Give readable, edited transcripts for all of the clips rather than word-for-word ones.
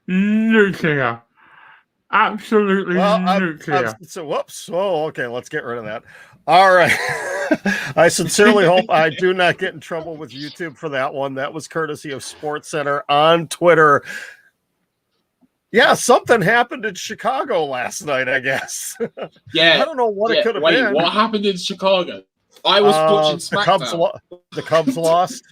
nuclear. Absolutely nuclear. So whoops. Oh, okay. Let's get rid of that. All right. I sincerely hope I do not get in trouble with YouTube for that one. That was courtesy of SportsCenter on Twitter. Yeah, something happened in Chicago last night, I guess. Yeah. I don't know what it could have been. What happened in Chicago? I was watching SmackDown. The Cubs lost.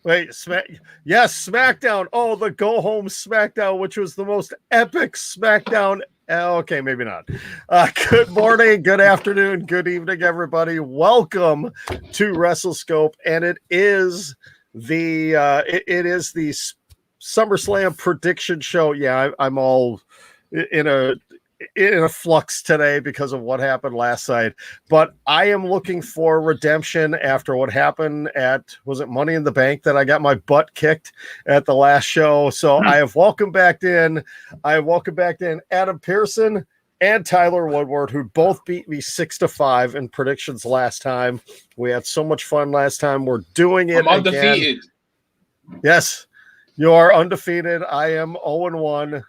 Wait, SmackDown. Oh, the go home SmackDown, which was the most epic SmackDown. Okay, maybe not. Good morning, good afternoon, good evening, everybody. Welcome to WrestleScope, and it is the SummerSlam prediction show. Yeah, I'm all in a flux today because of what happened last night, but I am looking for redemption after what happened at, was it Money in the Bank, that I got my butt kicked at the last show. So I have welcomed back in Adam Pearson and Tyler Woodward, who both beat me 6-5 in predictions last time. We had so much fun last time. We're doing it I'm undefeated. Again. Yes, you are undefeated. I am 0-1.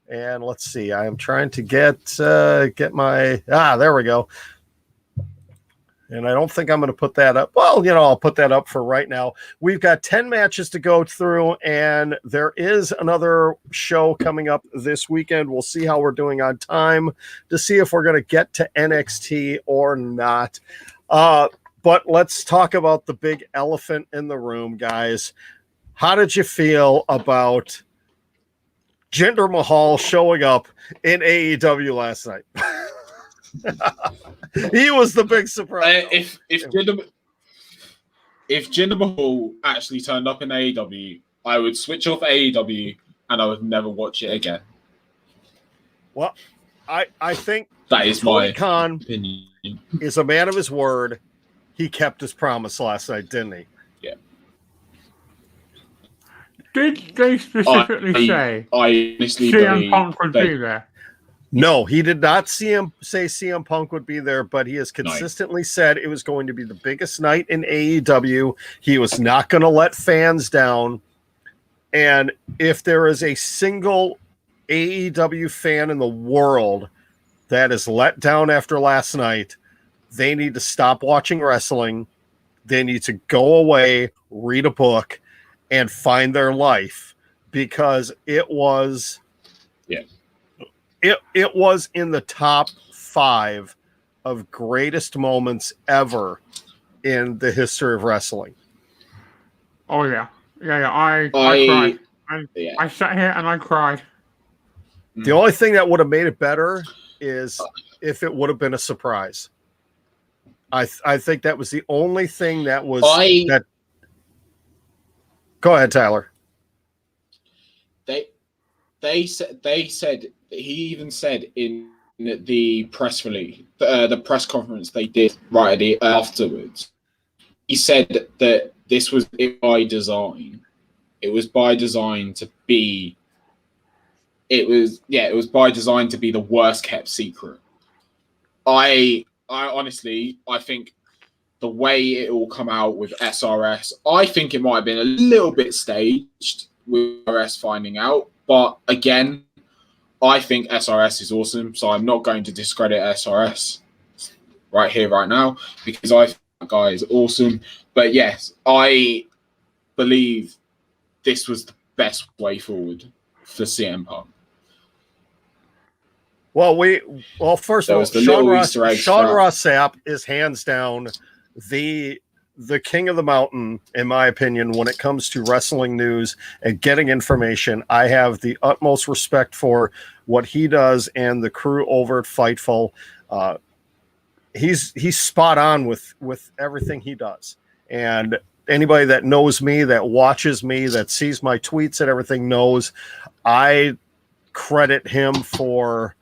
And let's see, I am trying to get my, there we go. And I don't think I'm going to put that up. Well, I'll put that up for right now. We've got 10 matches to go through, and there is another show coming up this weekend. We'll see how we're doing on time to see if we're going to get to NXT or not. But let's talk about the big elephant in the room, guys. How did you feel about Jinder Mahal showing up in AEW last night? He was the big surprise. If Jinder Mahal actually turned up in AEW, I would switch off AEW and I would never watch it again. Well, I think that is Tony my Khan opinion. Is a man of his word. He kept his promise last night, didn't he? Yeah. Did they specifically say I honestly CM Punk would be there? No, he did not say CM Punk would be there, but he has consistently said it was going to be the biggest night in AEW. He was not going to let fans down. And if there is a single AEW fan in the world that is let down after last night, they need to stop watching wrestling. They need to go away, read a book, and find their life, because it was it was in the top 5 of greatest moments ever in the history of wrestling. Oh yeah. I cried. I sat here and I cried. The only thing that would have made it better is if it would have been a surprise. I think that was the only thing that was that. Go ahead, Tyler. They said he even said in the press release, the press conference they did right afterwards. He said that this was by design. It was by design to be. It was by design to be the worst kept secret. I honestly think the way it all come out with SRS, I think it might have been a little bit staged with SRS finding out. But again, I think SRS is awesome, so I'm not going to discredit SRS right here, right now, because I think that guy is awesome. But yes, I believe this was the best way forward for CM Punk. Well, first of all, Sean Ross Sapp is hands down the king of the mountain, in my opinion, when it comes to wrestling news and getting information. I have the utmost respect for what he does and the crew over at Fightful. He's spot on with everything he does. And anybody that knows me, that watches me, that sees my tweets and everything knows I credit him for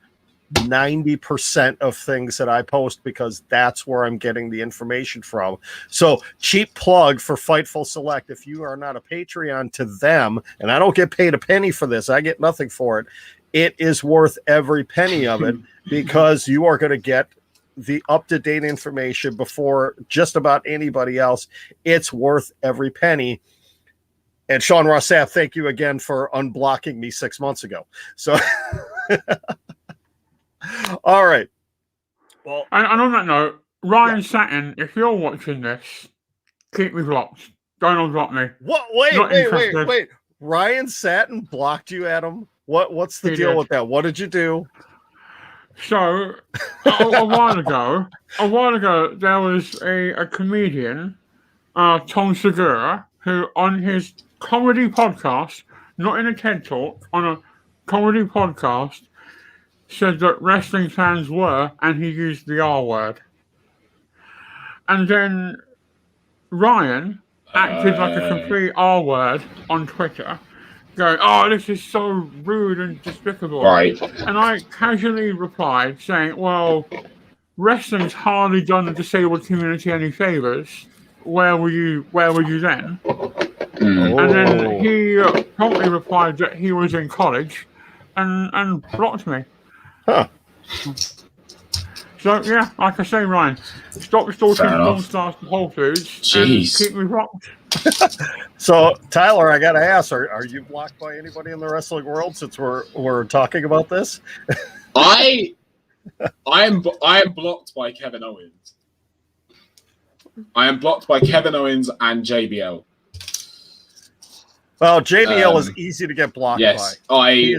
90% of things that I post, because that's where I'm getting the information from. So, cheap plug for Fightful Select. If you are not a Patreon to them, and I don't get paid a penny for this, I get nothing for it. It is worth every penny of it, because you are going to get the up-to-date information before just about anybody else. It's worth every penny. And Sean Ross Sapp, thank you again for unblocking me 6 months ago. So, all right. Well, and on that note, Ryan Satin, if you're watching this, keep me blocked. Don't unblock me. What? Wait. Ryan Satin blocked you, Adam? What's the deal with that? What did you do? So, a while ago, there was a comedian, Tom Segura, who on his comedy podcast, not in a TED Talk, on a comedy podcast, said that wrestling fans were, and he used the R word. And then Ryan acted like a complete R word on Twitter, going, "Oh, this is so rude and despicable." Right. And I casually replied saying, "Well, wrestling's hardly done the disabled community any favors. Where were you then?" And then he promptly replied that he was in college and blocked me. Huh. So, yeah, like I say, Ryan, stop stalking porn stars from Whole Foods. Jeez. And keep me blocked. So, Tyler, I got to ask, are you blocked by anybody in the wrestling world since we're talking about this? I am blocked by Kevin Owens. I am blocked by Kevin Owens and JBL. Well, JBL is easy to get blocked by.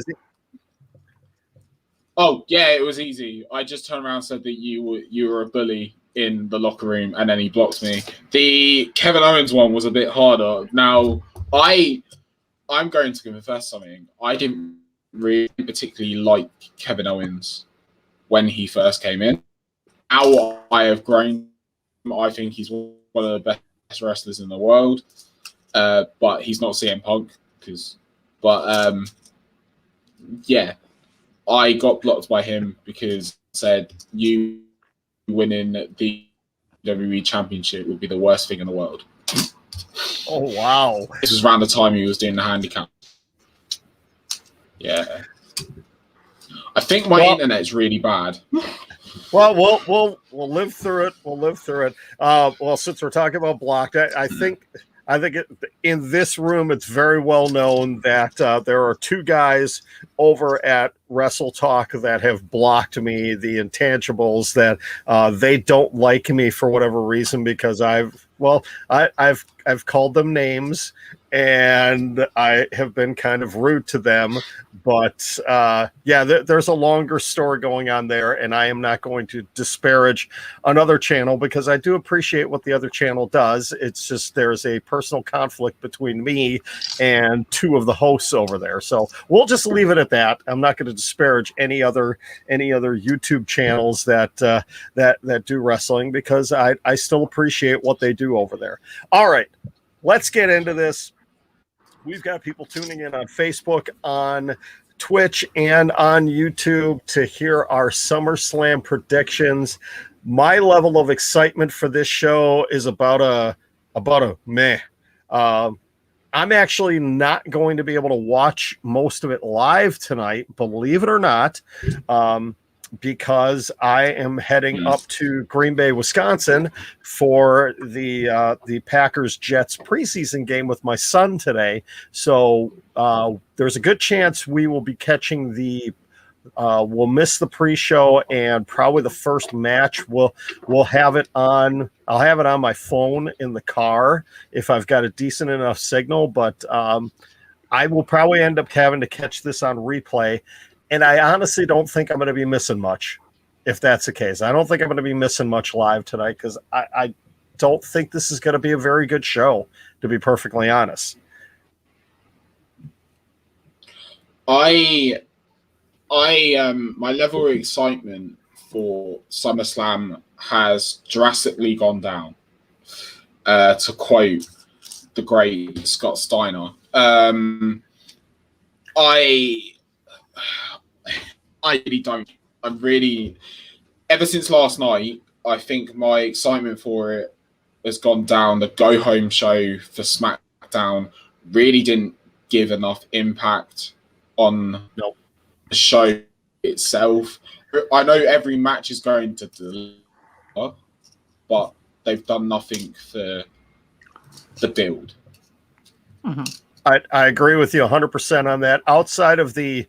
Oh, yeah, it was easy. I just turned around and said that you were a bully in the locker room, and then he blocked me. The Kevin Owens one was a bit harder. Now, I'm going to confess something. I didn't really particularly like Kevin Owens when he first came in. Now I have grown. I think he's one of the best wrestlers in the world. But he's not CM Punk. Yeah. I got blocked by him because he said you winning the WWE Championship would be the worst thing in the world. Oh, wow. This was around the time he was doing the handicap. Yeah. I think my internet's really bad. Well, we'll live through it. Well, since we're talking about blocked, I think in this room, it's very well known that there are two guys over at Wrestle Talk that have blocked me, the Intangibles, that they don't like me for whatever reason because I've called them names and I have been kind of rude to them. But there's a longer story going on there, and I am not going to disparage another channel because I do appreciate what the other channel does. It's just there's a personal conflict between me and two of the hosts over there. So we'll just leave it at that. I'm not going to disparage any other YouTube channels that do wrestling because I still appreciate what they do over there. All right, let's get into this. We've got people tuning in on Facebook, on Twitch, and on YouTube to hear our SummerSlam predictions. My level of excitement for this show is about a meh. I'm actually not going to be able to watch most of it live tonight, believe it or not, because I am heading up to Green Bay, Wisconsin for the Packers-Jets preseason game with my son today. So there's a good chance we will be catching we'll miss the pre-show and probably the first match. We'll have it on. I'll have it on my phone in the car if I've got a decent enough signal, but I will probably end up having to catch this on replay. And I honestly don't think I'm going to be missing much if that's the case. I don't think I'm going to be missing much live tonight because I don't think this is going to be a very good show, to be perfectly honest. My level of excitement for SummerSlam has drastically gone down, to quote the great Scott Steiner. I really don't. Ever since last night, I think my excitement for it has gone down. The go-home show for SmackDown really didn't give enough impact on the show itself. I know every match is going to deliver, but they've done nothing for the build. Mm-hmm. I agree with you 100% on that. Outside of the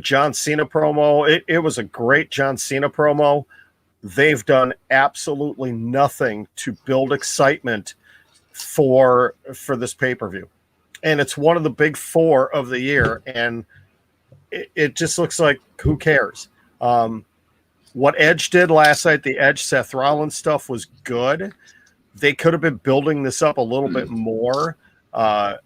John Cena promo, it was a great John Cena promo. They've done absolutely nothing to build excitement for this pay-per-view. And it's one of the big four of the year, and it just looks like, who cares? What Edge did last night, the Edge Seth Rollins stuff, was good. They could have been building this up a little bit more. I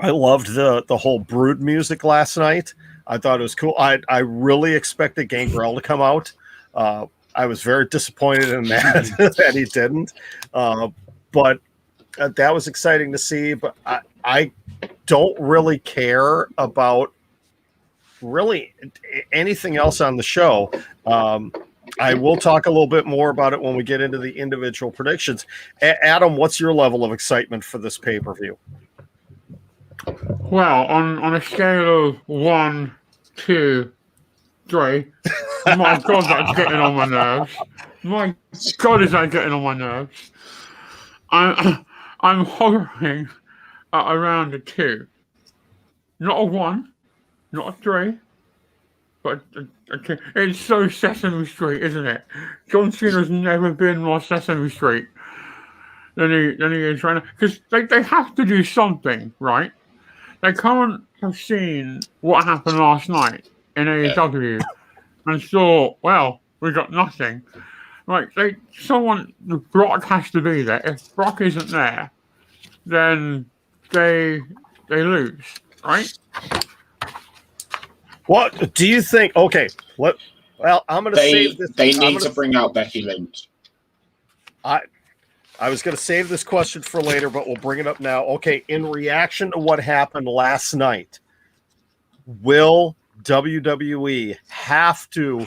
loved the whole Brood music last night. I thought it was cool. I really expected Gangrel to come out. I was very disappointed in that that he didn't. But that was exciting to see. But I don't really care about really anything else on the show. I will talk a little bit more about it when we get into the individual predictions. Adam, what's your level of excitement for this pay-per-view? Well, on a scale of 1, 2, 3, my God, that's getting on my nerves. My God, is that getting on my nerves? I'm hovering at around a 2. Not a 1, not a 3, but a 2. It's so Sesame Street, isn't it? John Cena's never been more Sesame Street than he is right now. Because they have to do something, right? They can't have seen what happened last night in AEW and thought, well, we got nothing. Like, Brock has to be there. If Brock isn't there, then they lose, right? What do you think? Okay, what? Well, I'm going to save this. They need to bring out Becky Lynch. I was going to save this question for later, but we'll bring it up now. Okay, in reaction to what happened last night, will WWE have to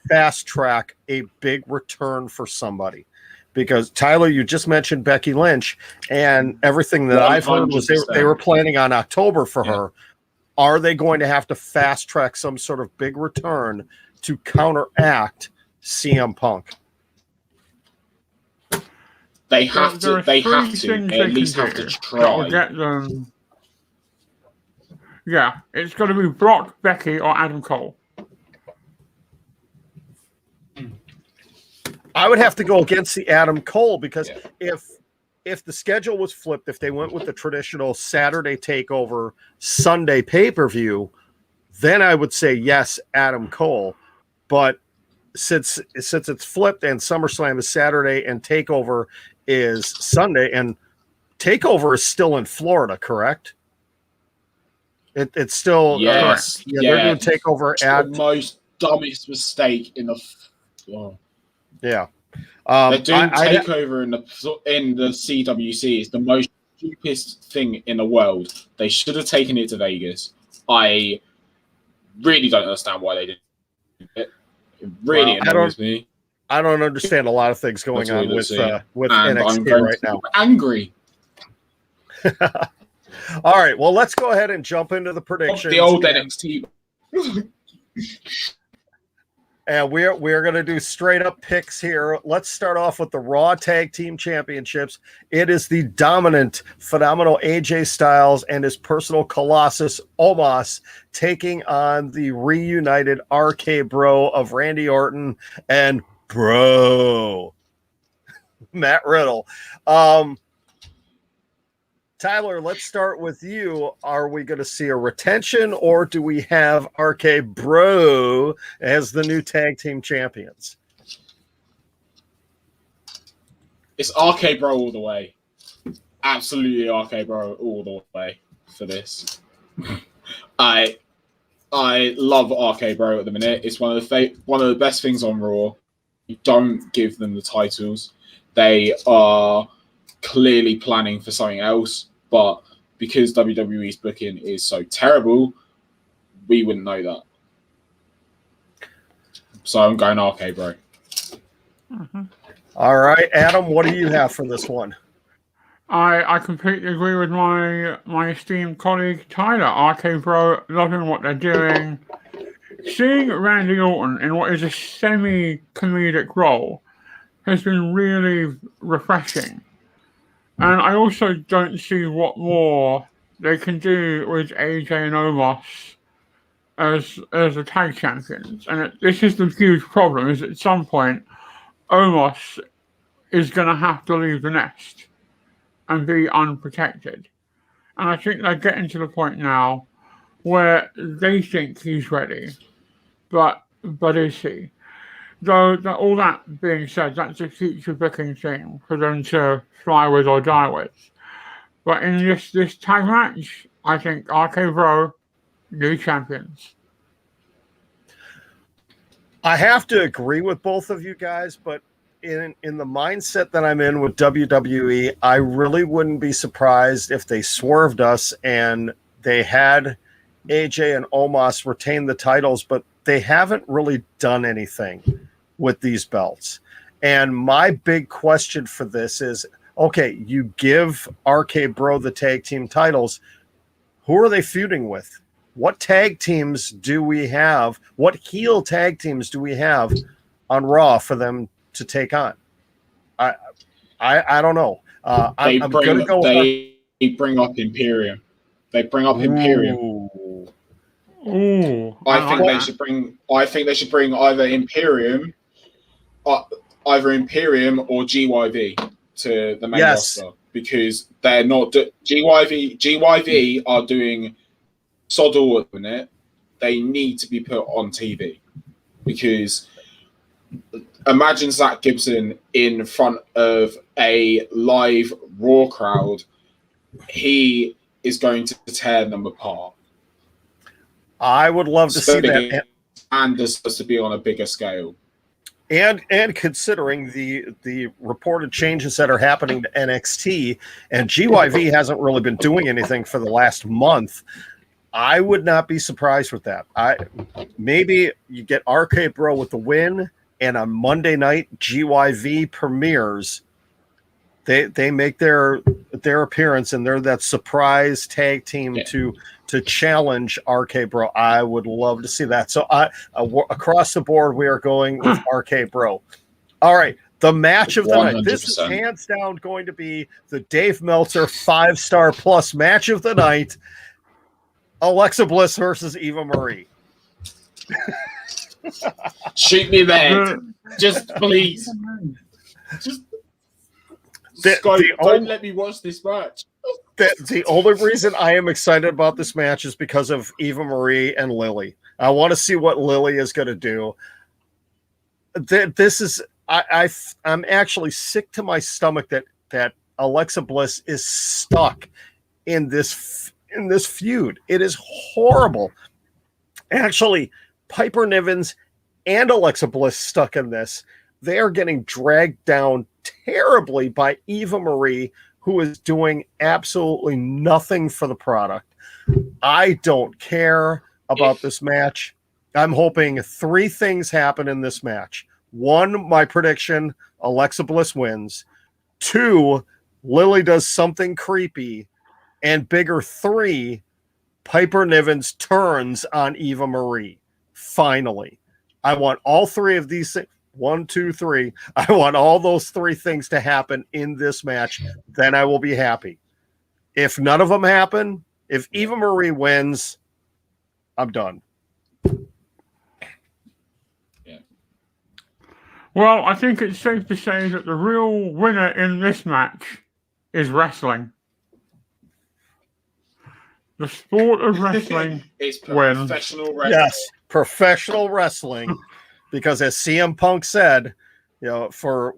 fast track a big return for somebody? Because, Tyler, you just mentioned Becky Lynch, and everything that I've heard was they were planning on October for her. Are they going to have to fast track some sort of big return to counteract CM Punk? They have to. They have to. At least have to try. Get them. Yeah, it's got to be Brock, Becky, or Adam Cole. I would have to go against the Adam Cole because if the schedule was flipped, if they went with the traditional Saturday takeover, Sunday pay-per-view, then I would say yes, Adam Cole. But since it's flipped and SummerSlam is Saturday and takeover is Sunday, and takeover is still in Florida, correct? It's still yes. They're doing takeover at the most dumbest mistake in the. Yeah. They're doing takeover in the CWC is the most stupidest thing in the world. They should have taken it to Vegas. I really don't understand why they did it. It really annoys me. I don't understand a lot of things going on with NXT right now. Angry. All right, well, let's go ahead and jump into the predictions. The old NXT. And we're going to do straight up picks here. Let's start off with the Raw Tag Team Championships. It is the dominant, phenomenal AJ Styles and his personal colossus, Omos, taking on the reunited RK Bro of Randy Orton and Bro, Matt Riddle. Tyler, let's start with you. Are we going to see a retention, or do we have RK Bro as the new tag team champions? It's RK Bro all the way. Absolutely RK Bro all the way for this. I love RK Bro at the minute. It's one of the best things on Raw. You don't give them the titles. They are clearly planning for something else, but because WWE's booking is so terrible, we wouldn't know that. So I'm going RK Bro. Mm-hmm. All right, Adam, what do you have for this one? I completely agree with my esteemed colleague Tyler. RK Bro, loving what they're doing. Seeing Randy Orton in what is a semi-comedic role has been really refreshing. And I also don't see what more they can do with AJ and Omos as the tag champions. And this is the huge problem, is at some point, Omos is going to have to leave the nest and be unprotected. And I think they're getting to the point now where they think he's ready. But is he? Though all that being said, that's a future booking thing for them to fly with or die with. But in this tag match, I think RK Bro, new champions. I have to agree with both of you guys, but in the mindset that I'm in with WWE, I really wouldn't be surprised if they swerved us and they had AJ and Omos retain the titles, but they haven't really done anything with these belts. And my big question for this is, okay, you give RK Bro the tag team titles. Who are they feuding with? What tag teams do we have? What heel tag teams do we have on Raw for them to take on? I don't know. They I'm going to go. They bring up Imperium. They bring up Imperium. Ooh, I think they should bring either Imperium or GYV to the main roster, because they're not GYV are doing sod all at the minute. They need to be put on TV, because imagine Zach Gibson in front of a live Raw crowd. He is going to tear them apart. I would love to see that, and this has to be on a bigger scale. And considering the reported changes that are happening to NXT, and GYV hasn't really been doing anything for the last month, I would not be surprised with that. Maybe you get RK Bro with the win, and on Monday night GYV premieres. They make their appearance, and they're that surprise tag team to challenge RK Bro. I would love to see that. So across the board, we are going with RK Bro. All right, the match of the 100%. Night. This is hands down going to be the Dave Meltzer 5-star plus match of the night. Alexa Bliss versus Eva Marie. Shoot me there. Just please. Just don't let me watch this match. The only reason I am excited about this match is because of Eva Marie and Lily. I want to see what Lily is going to do. This is I'm actually sick to my stomach that Alexa Bliss is stuck in this feud. It is horrible. Actually, Piper Nivens and Alexa Bliss stuck in this. They are getting dragged down terribly by Eva Marie, who is doing absolutely nothing for the product. I don't care about this match. I'm hoping 3 things happen in this match. 1, my prediction, Alexa Bliss wins. 2, Lily does something creepy. And bigger 3, Piper Nivens turns on Eva Marie. Finally. I want all 3 of these things. 1, 2, 3. I want all those 3 things to happen in this match. Then I will be happy. If none of them happen, if Eva Marie wins, I'm done. Yeah. Well, I think it's safe to say that the real winner in this match is wrestling. The sport of wrestling is wins. Professional wrestling. Yes, professional wrestling. Because as CM Punk said, for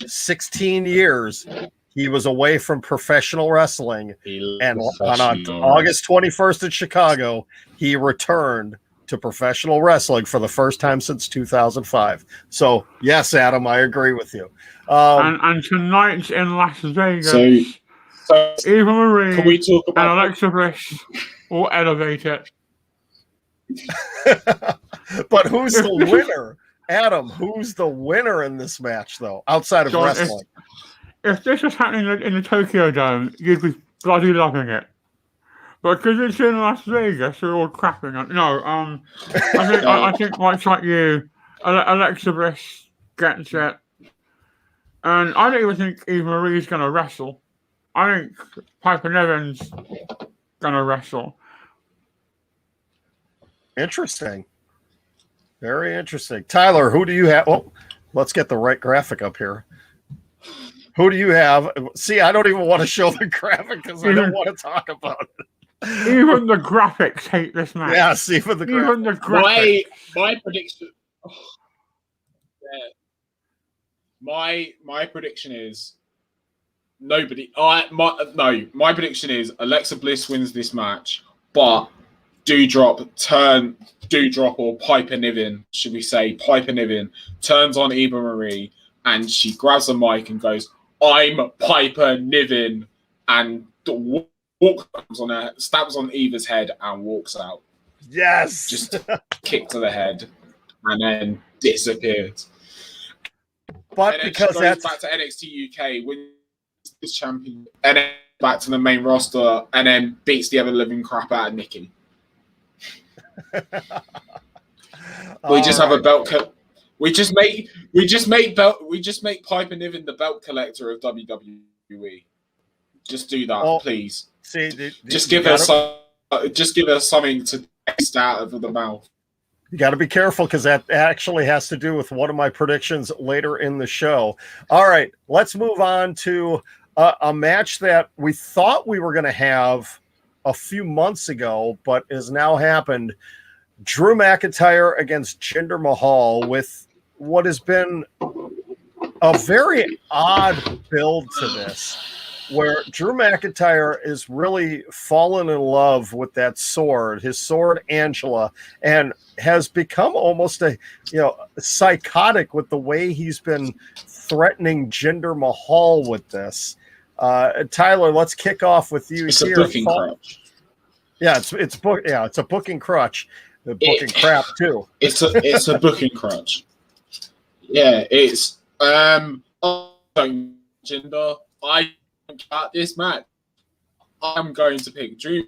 16 years, he was away from professional wrestling. And on August 21st in Chicago, he returned to professional wrestling for the first time since 2005. So, yes, Adam, I agree with you. And tonight in Las Vegas, Eva Marie can we talk about and Alexa Bliss will elevate it. But who's the winner? Adam, who's the winner in this match, though, outside of wrestling? If this was happening in the Tokyo Dome, you'd be bloody loving it. But because it's in Las Vegas, they're all crapping on. No, I think much like you, Alexa Bliss gets it. And I don't even think Eva Marie's going to wrestle. I think Piper Nivens gonna wrestle. Interesting. Very interesting. Tyler, who do you have? Oh, let's get the right graphic up here. Who do you have? See, I don't even want to show the graphic because I don't want to talk about it. Even the graphics hate this match. Yes, even the graphics. My prediction. Oh, yeah. My prediction is nobody. My prediction is Alexa Bliss wins this match, but Doudrop or Piper Niven, should we say Piper Niven, turns on Eva Marie and she grabs the mic and goes, "I'm Piper Niven," and stabs on Eva's head and walks out. Yes, just kick to the head and then disappears. But and because goes back to NXT UK, wins this champion, and then back to the main roster, and then beats the ever living crap out of Nikki. We just have a belt. We just make Piper Niven the belt collector of WWE. Just do that, please. See, just give her something to taste out of the mouth. You got to be careful because that actually has to do with one of my predictions later in the show. All right, let's move on to a match that we thought we were going to have a few months ago, but has now happened. Drew McIntyre against Jinder Mahal with what has been a very odd build to this, where Drew McIntyre is really fallen in love with that sword, his sword Angela, and has become almost psychotic with the way he's been threatening Jinder Mahal with this. Tyler, let's kick off with you it's here. A booking crutch. Yeah, it's a booking crutch. The booking crap too. It's a booking crutch. Yeah, it's Jinder. I at this match, I'm going to pick Drew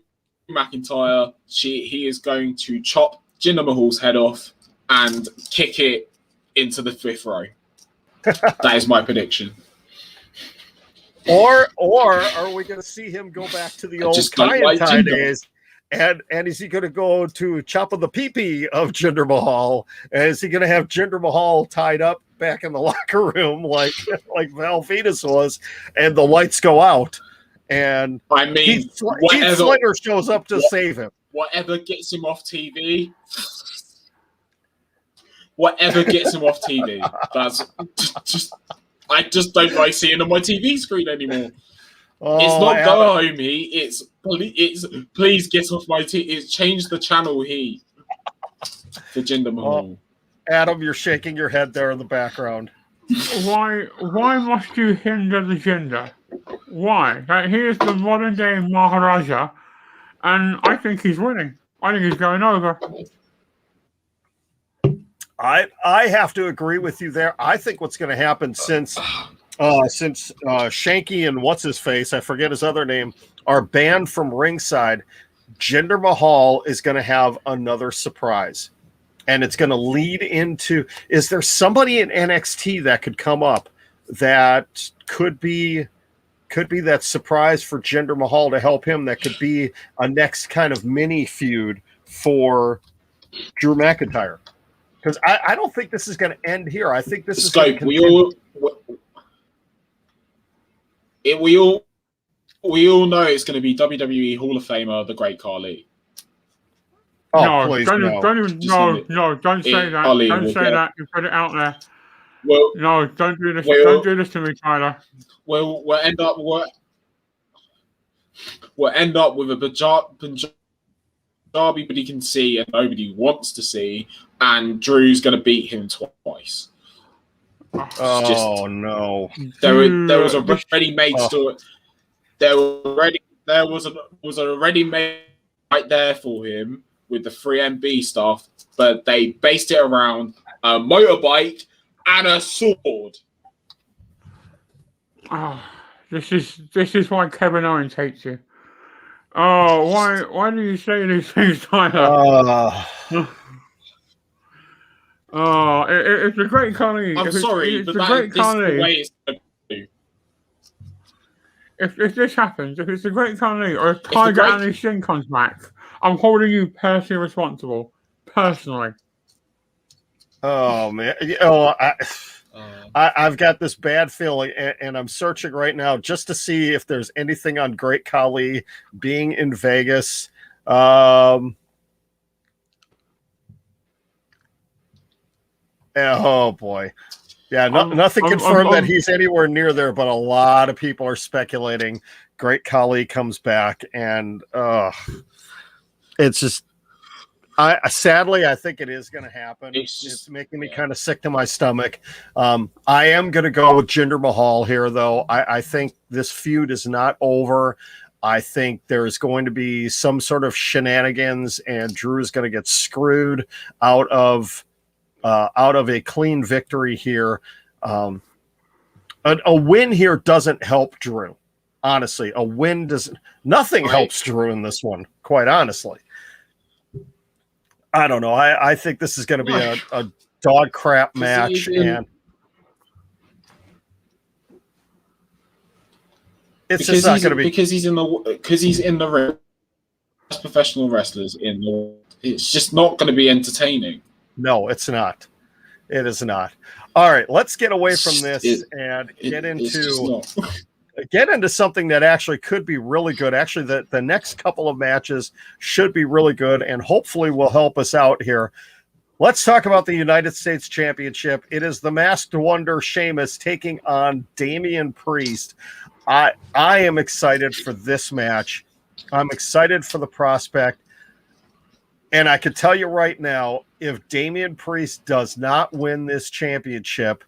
McIntyre. He is going to chop Jinder Mahal's head off and kick it into the fifth row. That is my prediction. Or are we going to see him go back to the old Kai days? And is he going to go to chop of the pee-pee of Jinder Mahal? And is he going to have Jinder Mahal tied up back in the locker room like Val Venis was, and the lights go out? And Heath Slater shows up to save him. Whatever gets him off TV. Whatever gets him off TV. That's just. I just don't like seeing on my TV screen anymore. It's not go home heat. It's please get off my TV. It's change the channel heat for Jinder Mahal. Adam, you're shaking your head there in the background. Why must you hinder the Jinder? Why? Like, he is the modern day Maharaja, and I think he's winning. I think he's going over. I have to agree with you there. I think what's going to happen since Shanky and what's his face, I forget his other name, are banned from ringside, Jinder Mahal is going to have another surprise. And it's going to lead into, is there somebody in NXT that could come up that could be that surprise for Jinder Mahal to help him, that could be a next kind of mini feud for Drew McIntyre? Because I don't think this is going to end here. I think this is going to continue. We all know it's going to be WWE Hall of Famer, the Great Khali. Oh, no, please, don't say that. Khali don't say that. You put it out there. Well, no, don't do this. Don't do this to me, Tyler. We'll end up with a Punjabi, but he can see and nobody wants to see, and Drew's going to beat him twice. No! There was a ready-made story. There was a ready-made right there for him with the 3MB stuff, but they based it around a motorbike and a sword. This is why Kevin Owens hates you. Oh, why do you say these things, Tyler? It's a great Khali. I'm sorry, but that's the way it's going to be. if this happens, if it's the Great Khali or if Tiger Great- Ali Singh comes back, I'm holding you personally responsible. Personally. Oh man! Oh, I've got this bad feeling, and I'm searching right now just to see if there's anything on Great Khali being in Vegas. Oh boy. Yeah, nothing confirmed that he's anywhere near there, but a lot of people are speculating Great Khali comes back, and it's just, sadly, I think it is going to happen. It's making me kind of sick to my stomach. I am going to go with Jinder Mahal here, though. I think this feud is not over. I think there's going to be some sort of shenanigans, and Drew is going to get screwed out of a clean victory here. A win here doesn't help Drew. Honestly, a win doesn't. Nothing helps Drew in this one, quite honestly. I don't know. I think this is going to be a dog crap match, and it's just not going to be because he's in the ring. Professional wrestlers it's just not going to be entertaining. No, it's not. It is not. All right, let's get away from this and get into something that actually could be really good. Actually, the next couple of matches should be really good and hopefully will help us out here. Let's talk about the United States Championship. It is the Masked Wonder Sheamus taking on Damian Priest. I am excited for this match. I'm excited for the prospect. And I can tell you right now, if Damian Priest does not win this championship,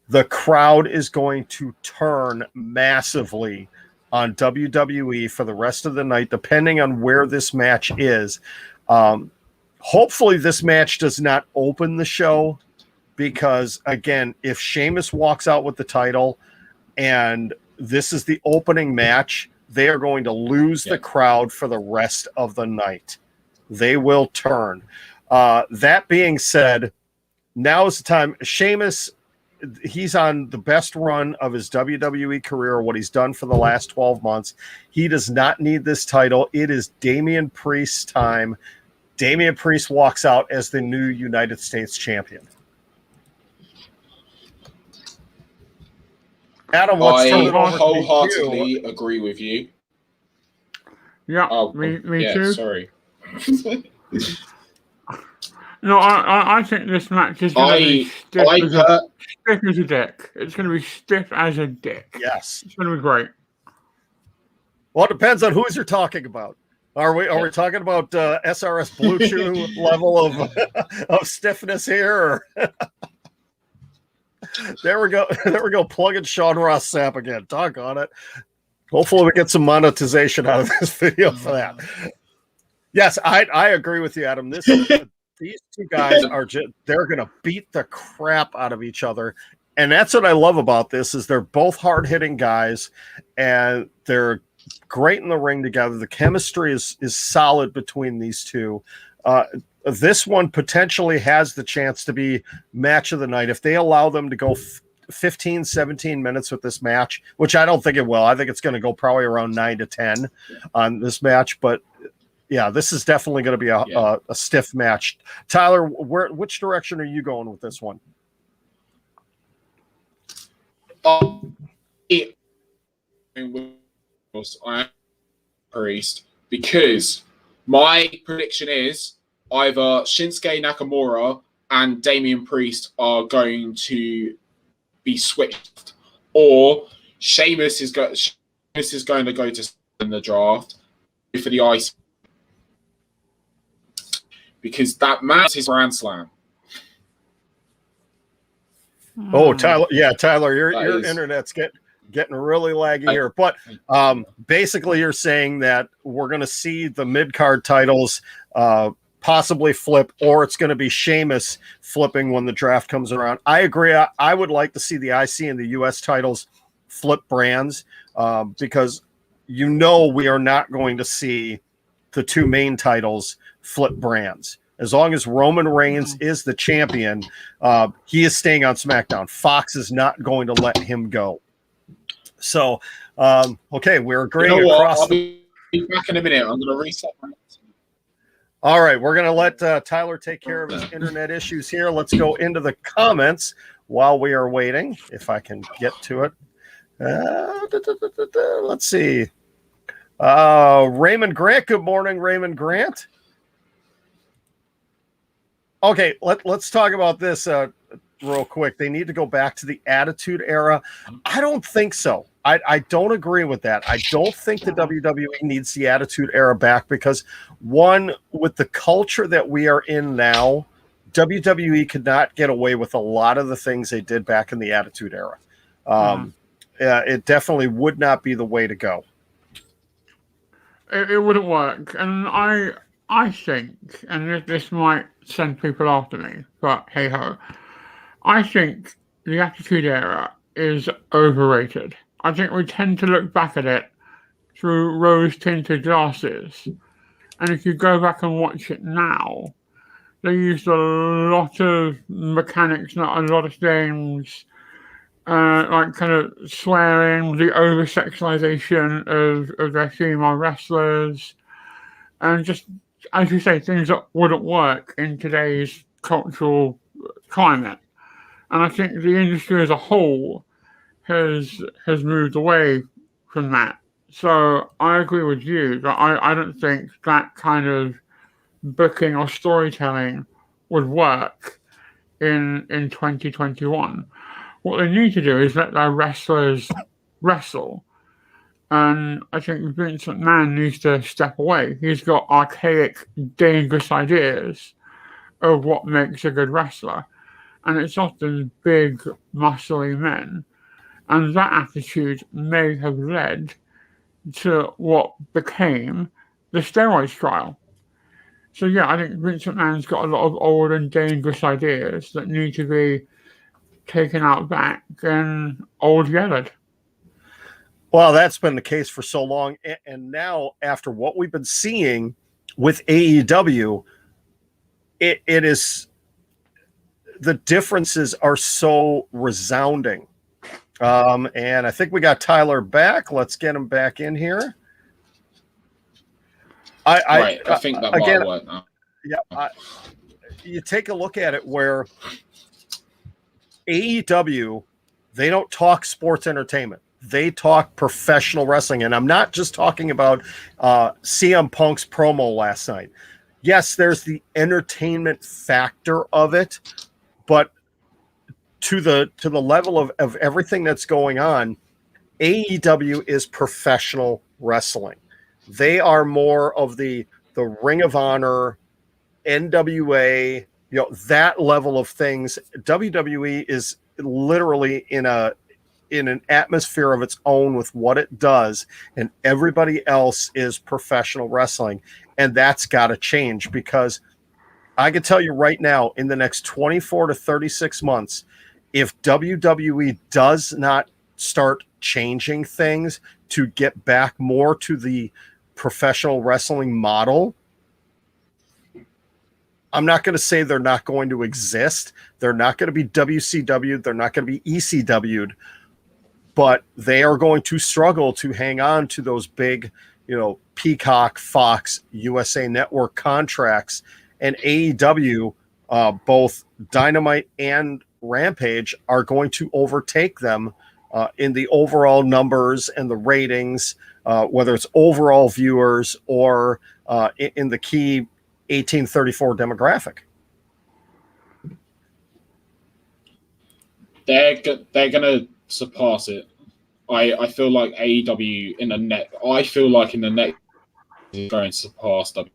the crowd is going to turn massively on WWE for the rest of the night, depending on where this match is. Hopefully this match does not open the show because, again, if Sheamus walks out with the title and this is the opening match, they are going to lose the crowd for the rest of the night. They will turn. That being said, now is the time. Sheamus, he's on the best run of his WWE career, what he's done for the last 12 months. He does not need this title. It is Damian Priest's time. Damian Priest walks out as the new United States champion. Adam, let's turn it over to wholeheartedly agree with you. Yeah, me too. Sorry. No, I think this match is going to be stiff as a dick. It's going to be stiff as a dick. Yes. It's going to be great. Well, it depends on who you're talking about. Are we talking about SRS Blue Chew level of stiffness here? Or There we go. Plugging Sean Ross Sapp again. Talk on it. Hopefully we get some monetization out of this video for that. Yes, I agree with you, Adam. These two guys they're going to beat the crap out of each other. And that's what I love about this is they're both hard-hitting guys and they're great in the ring together. The chemistry is solid between these two. This one potentially has the chance to be match of the night. If they allow them to go 15, 17 minutes with this match, which I don't think it will. I think it's going to go probably around 9 to 10 on this match. But yeah, this is definitely going to be a stiff match. Tyler, which direction are you going with this one? I Priest because my prediction is either Shinsuke Nakamura and Damian Priest are going to be switched, or Sheamus is going to go to in the draft for the ice because that match is Grand Slam. Oh, Tyler! Yeah, Tyler, your internet's getting really laggy here. But basically, you're saying that we're going to see the mid-card titles possibly flip, or it's going to be Sheamus flipping when the draft comes around. I agree. I would like to see the IC and the US titles flip brands because we are not going to see the two main titles flip brands. As long as Roman Reigns is the champion, he is staying on SmackDown. Fox is not going to let him go. So Okay, we're You agreeing know what? across. I'll be back in a minute. I'm going to reset my. All right, we're going to let Tyler take care of his internet issues here. Let's go into the comments while we are waiting, if I can get to it. Let's see. Raymond Grant, good morning, Raymond Grant. Okay, let's talk about this real quick. They need to go back to the Attitude Era. I don't think so. I don't agree with that. I don't think the WWE needs the Attitude Era back because, one, with the culture that we are in now, WWE could not get away with a lot of the things they did back in the Attitude Era. It definitely would not be the way to go. It wouldn't work. And I think, and this might send people after me, but hey ho, I think the Attitude Era is overrated. I think we tend to look back at it through rose-tinted glasses. And if you go back and watch it now, they used a lot of mechanics, not a lot of things, like kind of swearing, the over-sexualization of their female wrestlers, and just, as you say, things that wouldn't work in today's cultural climate. And I think the industry as a whole has moved away from that. So I agree with you that I don't think that kind of booking or storytelling would work in 2021. What they need to do is let their wrestlers wrestle. And I think Vince McMahon needs to step away. He's got archaic, dangerous ideas of what makes a good wrestler. And it's often big, muscly men. And that attitude may have led to what became the steroids trial. So yeah, I think Vince McMahon's got a lot of old and dangerous ideas that need to be taken out back and old yellowed. Well, that's been the case for so long. And now, after what we've been seeing with AEW, it is, the differences are so resounding. And I think we got Tyler back. Let's get him back in here. I think that again, might work now. Yeah, you take a look at it where AEW, they don't talk sports entertainment. They talk professional wrestling. And I'm not just talking about CM Punk's promo last night. Yes, there's the entertainment factor of it, but to the level of everything that's going on, AEW is professional wrestling. They are more of the Ring of Honor, NWA, that level of things. WWE is literally in an atmosphere of its own with what it does, and everybody else is professional wrestling, and that's got to change, because I can tell you right now, in the next 24 to 36 months, if WWE does not start changing things to get back more to the professional wrestling model, I'm not going to say they're not going to exist. They're not going to be WCW'd. They're not going to be ECW'd, but they are going to struggle to hang on to those big, Peacock, Fox, USA Network contracts. And AEW, both Dynamite and Rampage, are going to overtake them in the overall numbers and the ratings, whether it's overall viewers or in the key 1834 demographic. They're gonna surpass it. I feel like AEW in the net. I feel like in the next is going to surpass them.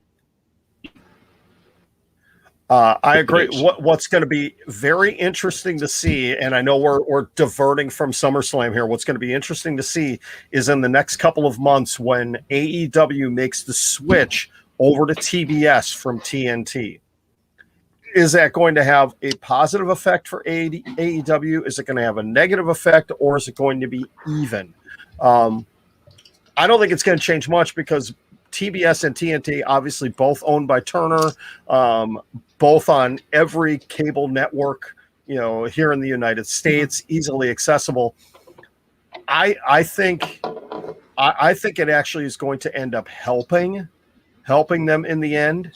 I agree. What's going to be very interesting to see, and I know we're diverting from SummerSlam here. What's going to be interesting to see is in the next couple of months when AEW makes the switch over to TBS from TNT. Is that going to have a positive effect for AEW? Is it going to have a negative effect, or is it going to be even? I don't think it's going to change much, because TBS and TNT, obviously both owned by Turner, both on every cable network, here in the United States, easily accessible. I think I think it actually is going to end up helping them in the end.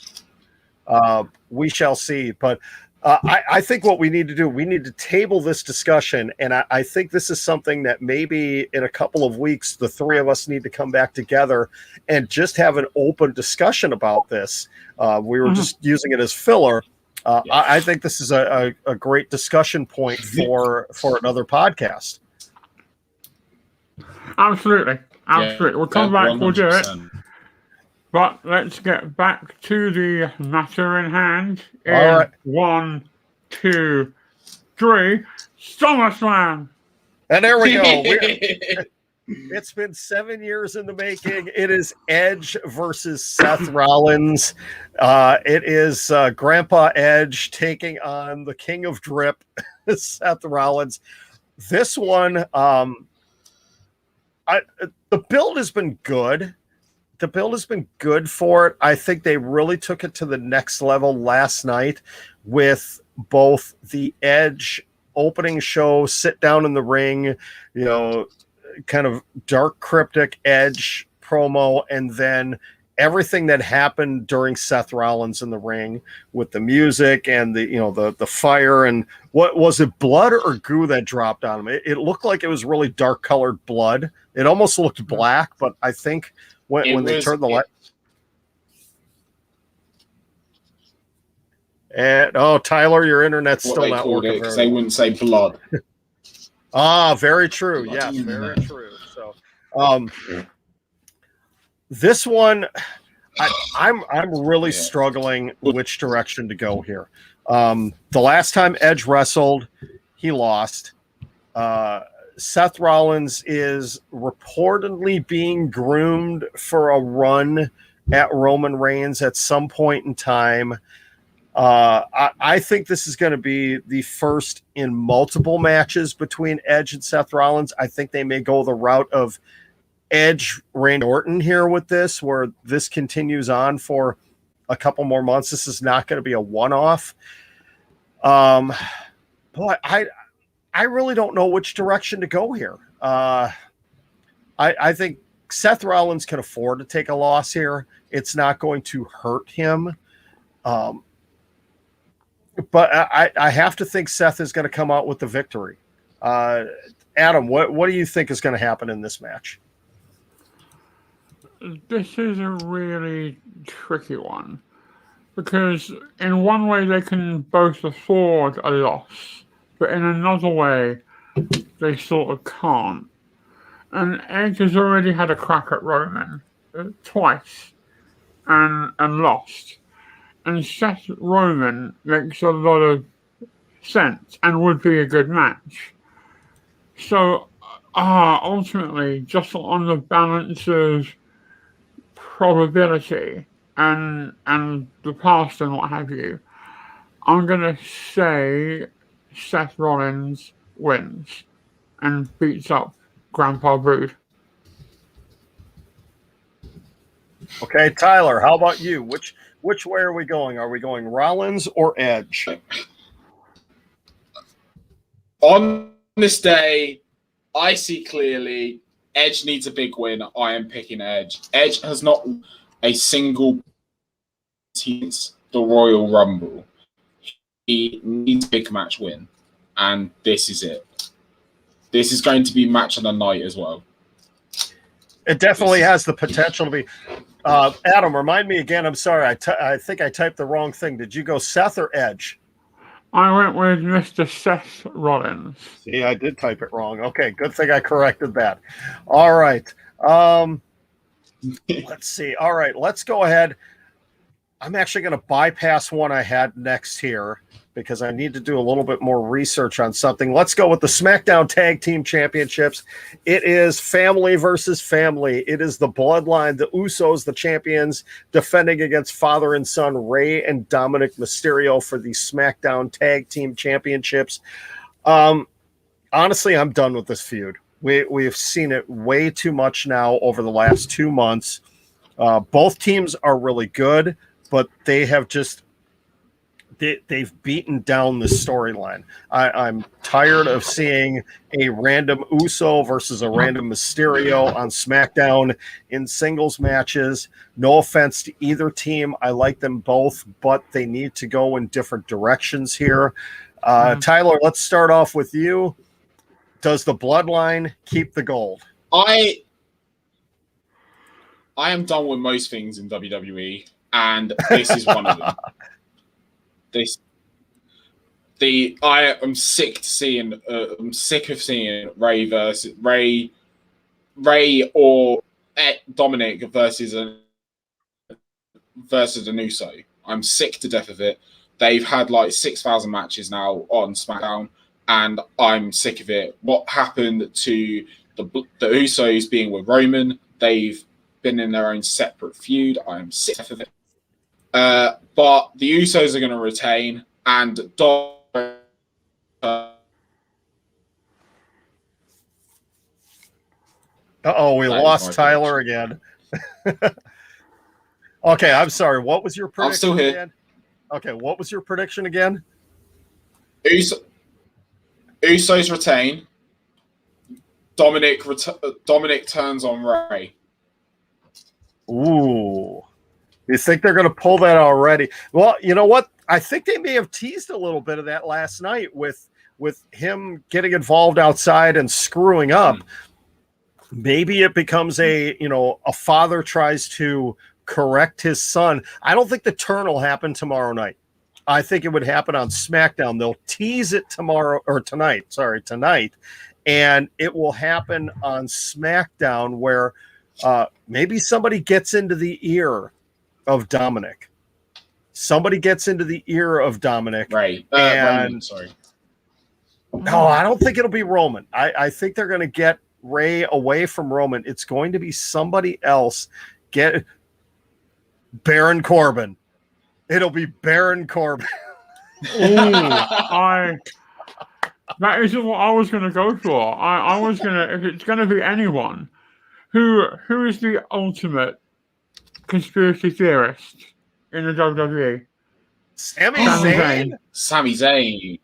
We shall see. But I think what we need to do, we need to table this discussion. And I think this is something that maybe in a couple of weeks, the three of us need to come back together and just have an open discussion about this. We were just using it as filler. I think this is a great discussion point for another podcast. Absolutely. We'll come back, we'll do it. But let's get back to the matter in hand. All right. 1, 2, 3, SummerSlam. And there we go. It's been 7 years in the making. It is Edge versus Seth Rollins. It is Grandpa Edge taking on the King of Drip, Seth Rollins. This one, the build has been good. The build has been good for it. I think they really took it to the next level last night with both the Edge opening show, sit down in the ring, kind of dark cryptic Edge promo, and then everything that happened during Seth Rollins in the ring with the music and the fire, and what was it, blood or goo that dropped on him? It looked like it was really dark colored blood. It almost looked black, but I think when they turned the light. And Tyler, your internet's still not working. Because they wouldn't say blood. Very true. Yes, very true. So, this one, I'm really struggling which direction to go here. The last time Edge wrestled, he lost. Seth Rollins is reportedly being groomed for a run at Roman Reigns at some point in time. I think this is going to be the first in multiple matches between Edge and Seth Rollins. I think they may go the route of Edge Randy Orton here with this, where this continues on for a couple more months. This is not going to be a one-off. But I really don't know which direction to go here. I think Seth Rollins can afford to take a loss here. It's not going to hurt him. But I have to think Seth is going to come out with the victory. Adam, what do you think is going to happen in this match? This is a really tricky one, because in one way they can both afford a loss, but in another way they sort of can't. And Edge has already had a crack at Roman twice and lost. And Seth Roman makes a lot of sense and would be a good match. So ultimately, just on the balance of probability and the past and what have you, I'm going to say Seth Rollins wins and beats up Grandpa Brood. Okay, Tyler, how about you? Which way are we going? Are we going Rollins or Edge? On this day, I see clearly Edge needs a big win. I am picking Edge. Edge has not a single since the Royal Rumble. He needs a big match win, and this is it. This is going to be match of the night as well. It definitely has the potential to be. Adam, remind me again. I'm sorry. I think I typed the wrong thing. Did you go Seth or Edge? I went with Mr. Seth Rollins. See, I did type it wrong. Okay, good thing I corrected that. All right. Let's see. All right, let's go ahead. I'm actually going to bypass one I had next here because I need to do a little bit more research on something. Let's go with the SmackDown Tag Team Championships. It is family versus family. It is the Bloodline, the Usos, the champions, defending against father and son Rhea and Dominik Mysterio for the SmackDown Tag Team Championships. Honestly, I'm done with this feud. We've seen it way too much now over the last 2 months. Both teams are really good, but they have just they've beaten down the storyline. I'm tired of seeing a random Uso versus a random Mysterio on SmackDown in singles matches. No offense to either team. I like them both, but they need to go in different directions here. Tyler, let's start off with you. Does the Bloodline keep the gold? I am done with most things in WWE, and this is one of them. I am sick of seeing Ray or Dominik versus an Uso. I'm sick to death of it. They've had like 6,000 matches now on SmackDown, and I'm sick of it. What happened to the Usos being with Roman? They've been in their own separate feud. I'm sick of it. But the Usos are going to retain, and we lost Tyler again. Okay, I'm sorry. What was your prediction? I'm still here. Again? Okay, what was your prediction again? Usos retain. Dominik turns on Ray. Ooh. You think they're going to pull that already? Well, you know what? I think they may have teased a little bit of that last night with him getting involved outside and screwing up. Maybe it becomes a father tries to correct his son. I don't think the turn will happen tomorrow night. I think it would happen on SmackDown. They'll tease it tonight. And it will happen on SmackDown where maybe somebody gets into the ear of Dominik. Right. And sorry. No, I don't think it'll be Roman. I think they're going to get Ray away from Roman. It's going to be somebody else. Get Baron Corbin. It'll be Baron Corbin. That isn't what I was going to go for. I was going to, if it's going to be anyone, who is the ultimate conspiracy theorist in the WWE? Sami Zayn. Sami Zayn.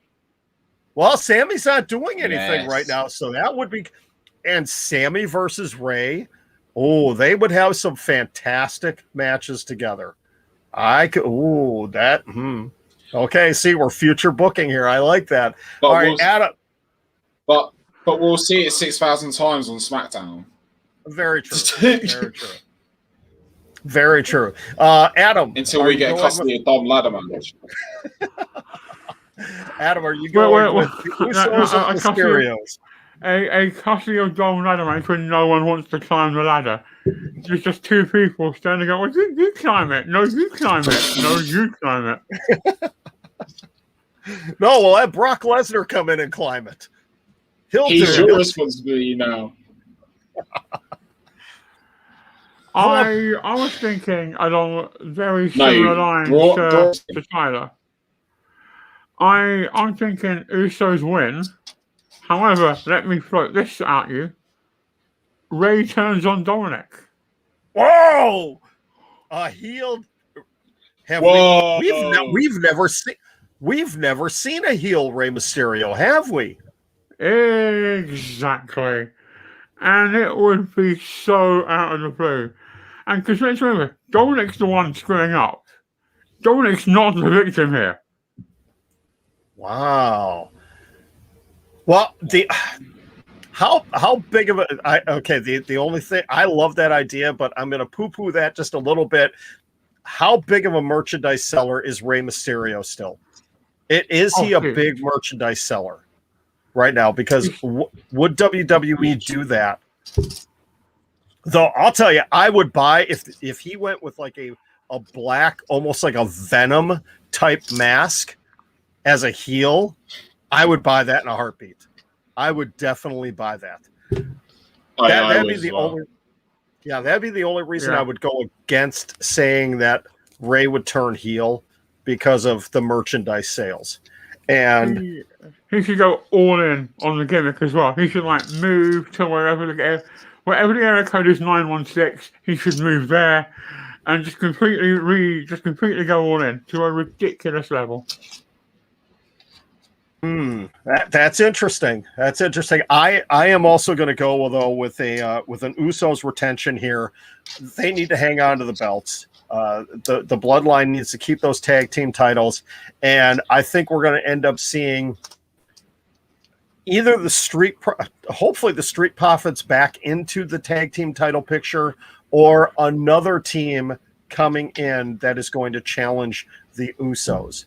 Well, Sami's not doing anything Yes. right now, so that would be. And Sami versus Ray. Oh, they would have some fantastic matches together. Okay, see, we're future booking here. I like that. But All right, Adam. But we'll see it 6,000 times on SmackDown. Very true. Very true. Very true. Adam. Until we get custody of Dom Ladder match. Adam, are you going with the Usos or the Mysterios? A custody of Dom ladder match when no one wants to climb the ladder. There's just two people standing up. Well, you climb it. No, you climb it. No, you climb it. No, we'll have Brock Lesnar come in and climb it. He's your responsibility now. I was thinking along very similar lines to Tyler. I'm thinking Usos win. However, let me float this at you. Ray turns on Dominik. Whoa! A heel. Whoa! We've never seen a heel Rey Mysterio, have we? Exactly. And it would be so out of the blue. And because let's remember, Dominik's the one screwing up. Dominik's not the victim here. Wow. Well, how big of the only thing, I love that idea, but I'm going to poo-poo that just a little bit. How big of a merchandise seller is Rey Mysterio still? Is he a big merchandise seller right now? Because would WWE do that? Though I'll tell you, I would buy if he went with like a black, almost like a Venom type mask as a heel. I would buy that in a heartbeat. I would definitely buy that. That'd be the only. Yeah, that'd be the only reason I would go against saying that Ray would turn heel because of the merchandise sales. And he should go all in on the gimmick as well. He should like move to wherever the area code is 916. He should move there, and just completely go all in to a ridiculous level. That's interesting. That's interesting. I am also going to go with an Usos retention here. They need to hang on to the belts. The bloodline needs to keep those tag team titles, and I think we're going to end up seeing either hopefully the Street Profits back into the tag team title picture, or another team coming in that is going to challenge the Usos.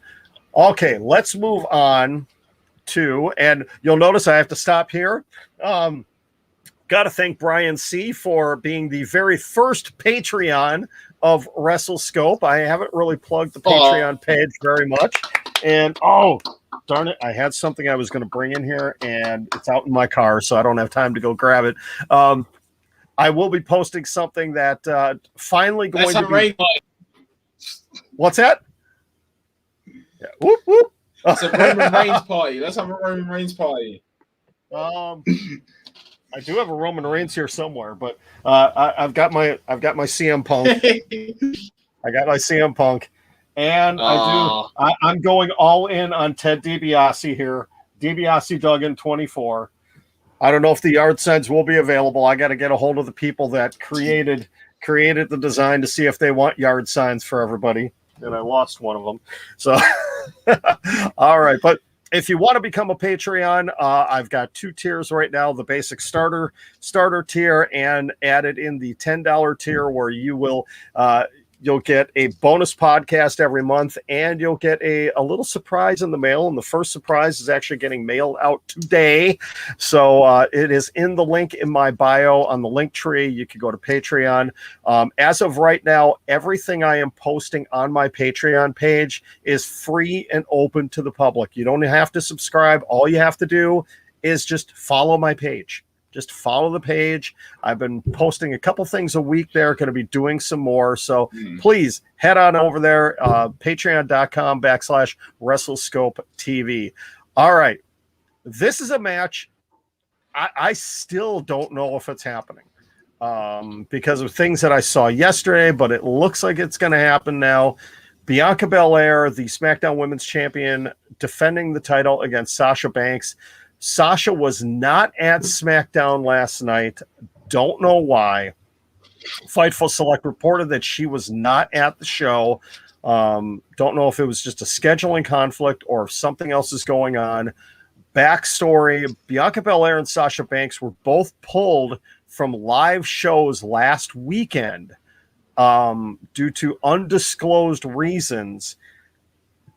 Okay, let's move on to, and you'll notice I have to stop here. Got to thank Brian C. for being the very first Patreon of WrestleScope. I haven't really plugged the Patreon page very much. And, darn it, I had something I was going to bring in here, and it's out in my car, so I don't have time to go grab it. I will be posting something that finally going to be... What's that? Yeah. Whoop, whoop. It's a Roman Reigns party. Let's have a Roman Reigns party. I do have a Roman Reigns here somewhere, but I've got my CM Punk. I got my CM Punk, and I'm going all in on Ted DiBiase here. DiBiase Duggan 24. I don't know if the yard signs will be available. I got to get a hold of the people that created the design to see if they want yard signs for everybody. And I lost one of them. So, all right. But if you want to become a Patreon, I've got 2 tiers right now: the basic starter tier, and added in the $10 tier, where you will you'll get a bonus podcast every month, and you'll get a little surprise in the mail. And the first surprise is actually getting mailed out today. So it is in the link in my bio on the link tree. You can go to Patreon. As of right now, everything I am posting on my Patreon page is free and open to the public. You don't have to subscribe. All you have to do is just follow my page. Just follow the page. I've been posting a couple things a week there, going to be doing some more. So please head on over there, patreon.com/WrestleScope TV. All right. This is a match. I still don't know if it's happening because of things that I saw yesterday, but it looks like it's going to happen now. Bianca Belair, the SmackDown Women's Champion, defending the title against Sasha Banks. Sasha was not at SmackDown last night. Don't know why. Fightful Select reported that she was not at the show. Don't know if it was just a scheduling conflict or if something else is going on. Backstory: Bianca Belair and Sasha Banks were both pulled from live shows last weekend due to undisclosed reasons.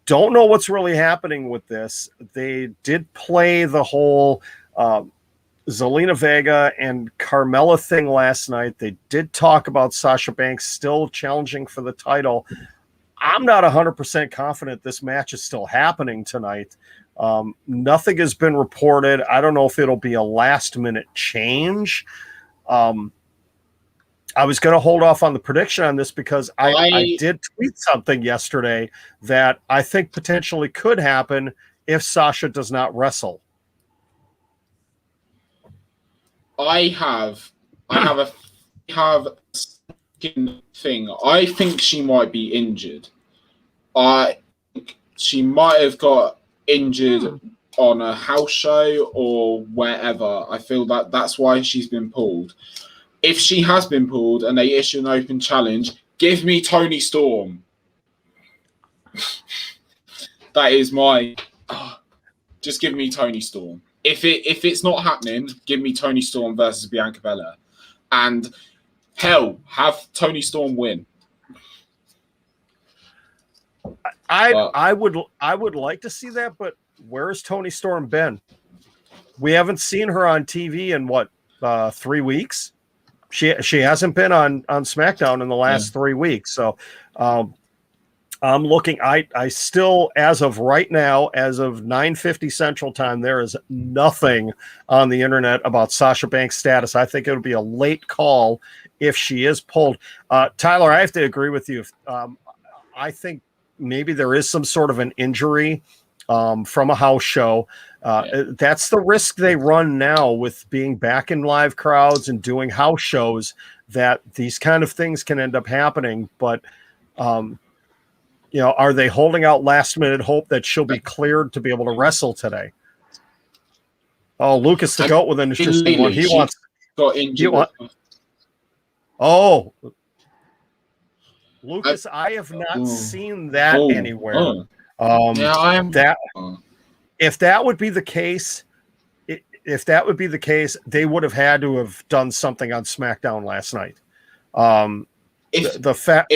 Don't know what's really happening with this. They did play the whole Zelina Vega and Carmella thing last night. They did talk about Sasha Banks still challenging for the title. I'm not 100% confident this match is still happening tonight. Nothing has been reported. I don't know if it'll be a last-minute change. I was going to hold off on the prediction on this because I did tweet something yesterday that I think potentially could happen if Sasha does not wrestle. I have a thing. I think she might be injured. I think she might have got injured on a house show or wherever. I feel that that's why she's been pulled. If she has been pulled and they issue an open challenge, give me Toni Storm. That is my... just give me Toni Storm. If it's not happening, give me Toni Storm versus Bianca Belair. And hell, have Toni Storm win. I would like to see that, but where's Toni Storm been? We haven't seen her on TV in 3 weeks. She hasn't been on SmackDown in the last 3 weeks. So I'm looking. I still, as of right now, as of 9:50 Central Time, there is nothing on the internet about Sasha Banks' status. I think it'll be a late call if she is pulled. Tyler, I have to agree with you. I think maybe there is some sort of an injury from a house show. That's the risk they run now with being back in live crowds and doing house shows. that these kind of things can end up happening. But, are they holding out last minute hope that she'll be cleared to be able to wrestle today? Oh, Lucas the Goat with an interesting one. He wants got injured. Lucas, I have not seen that anywhere. Yeah, I am. If that would be the case, they would have had to have done something on SmackDown last night. If that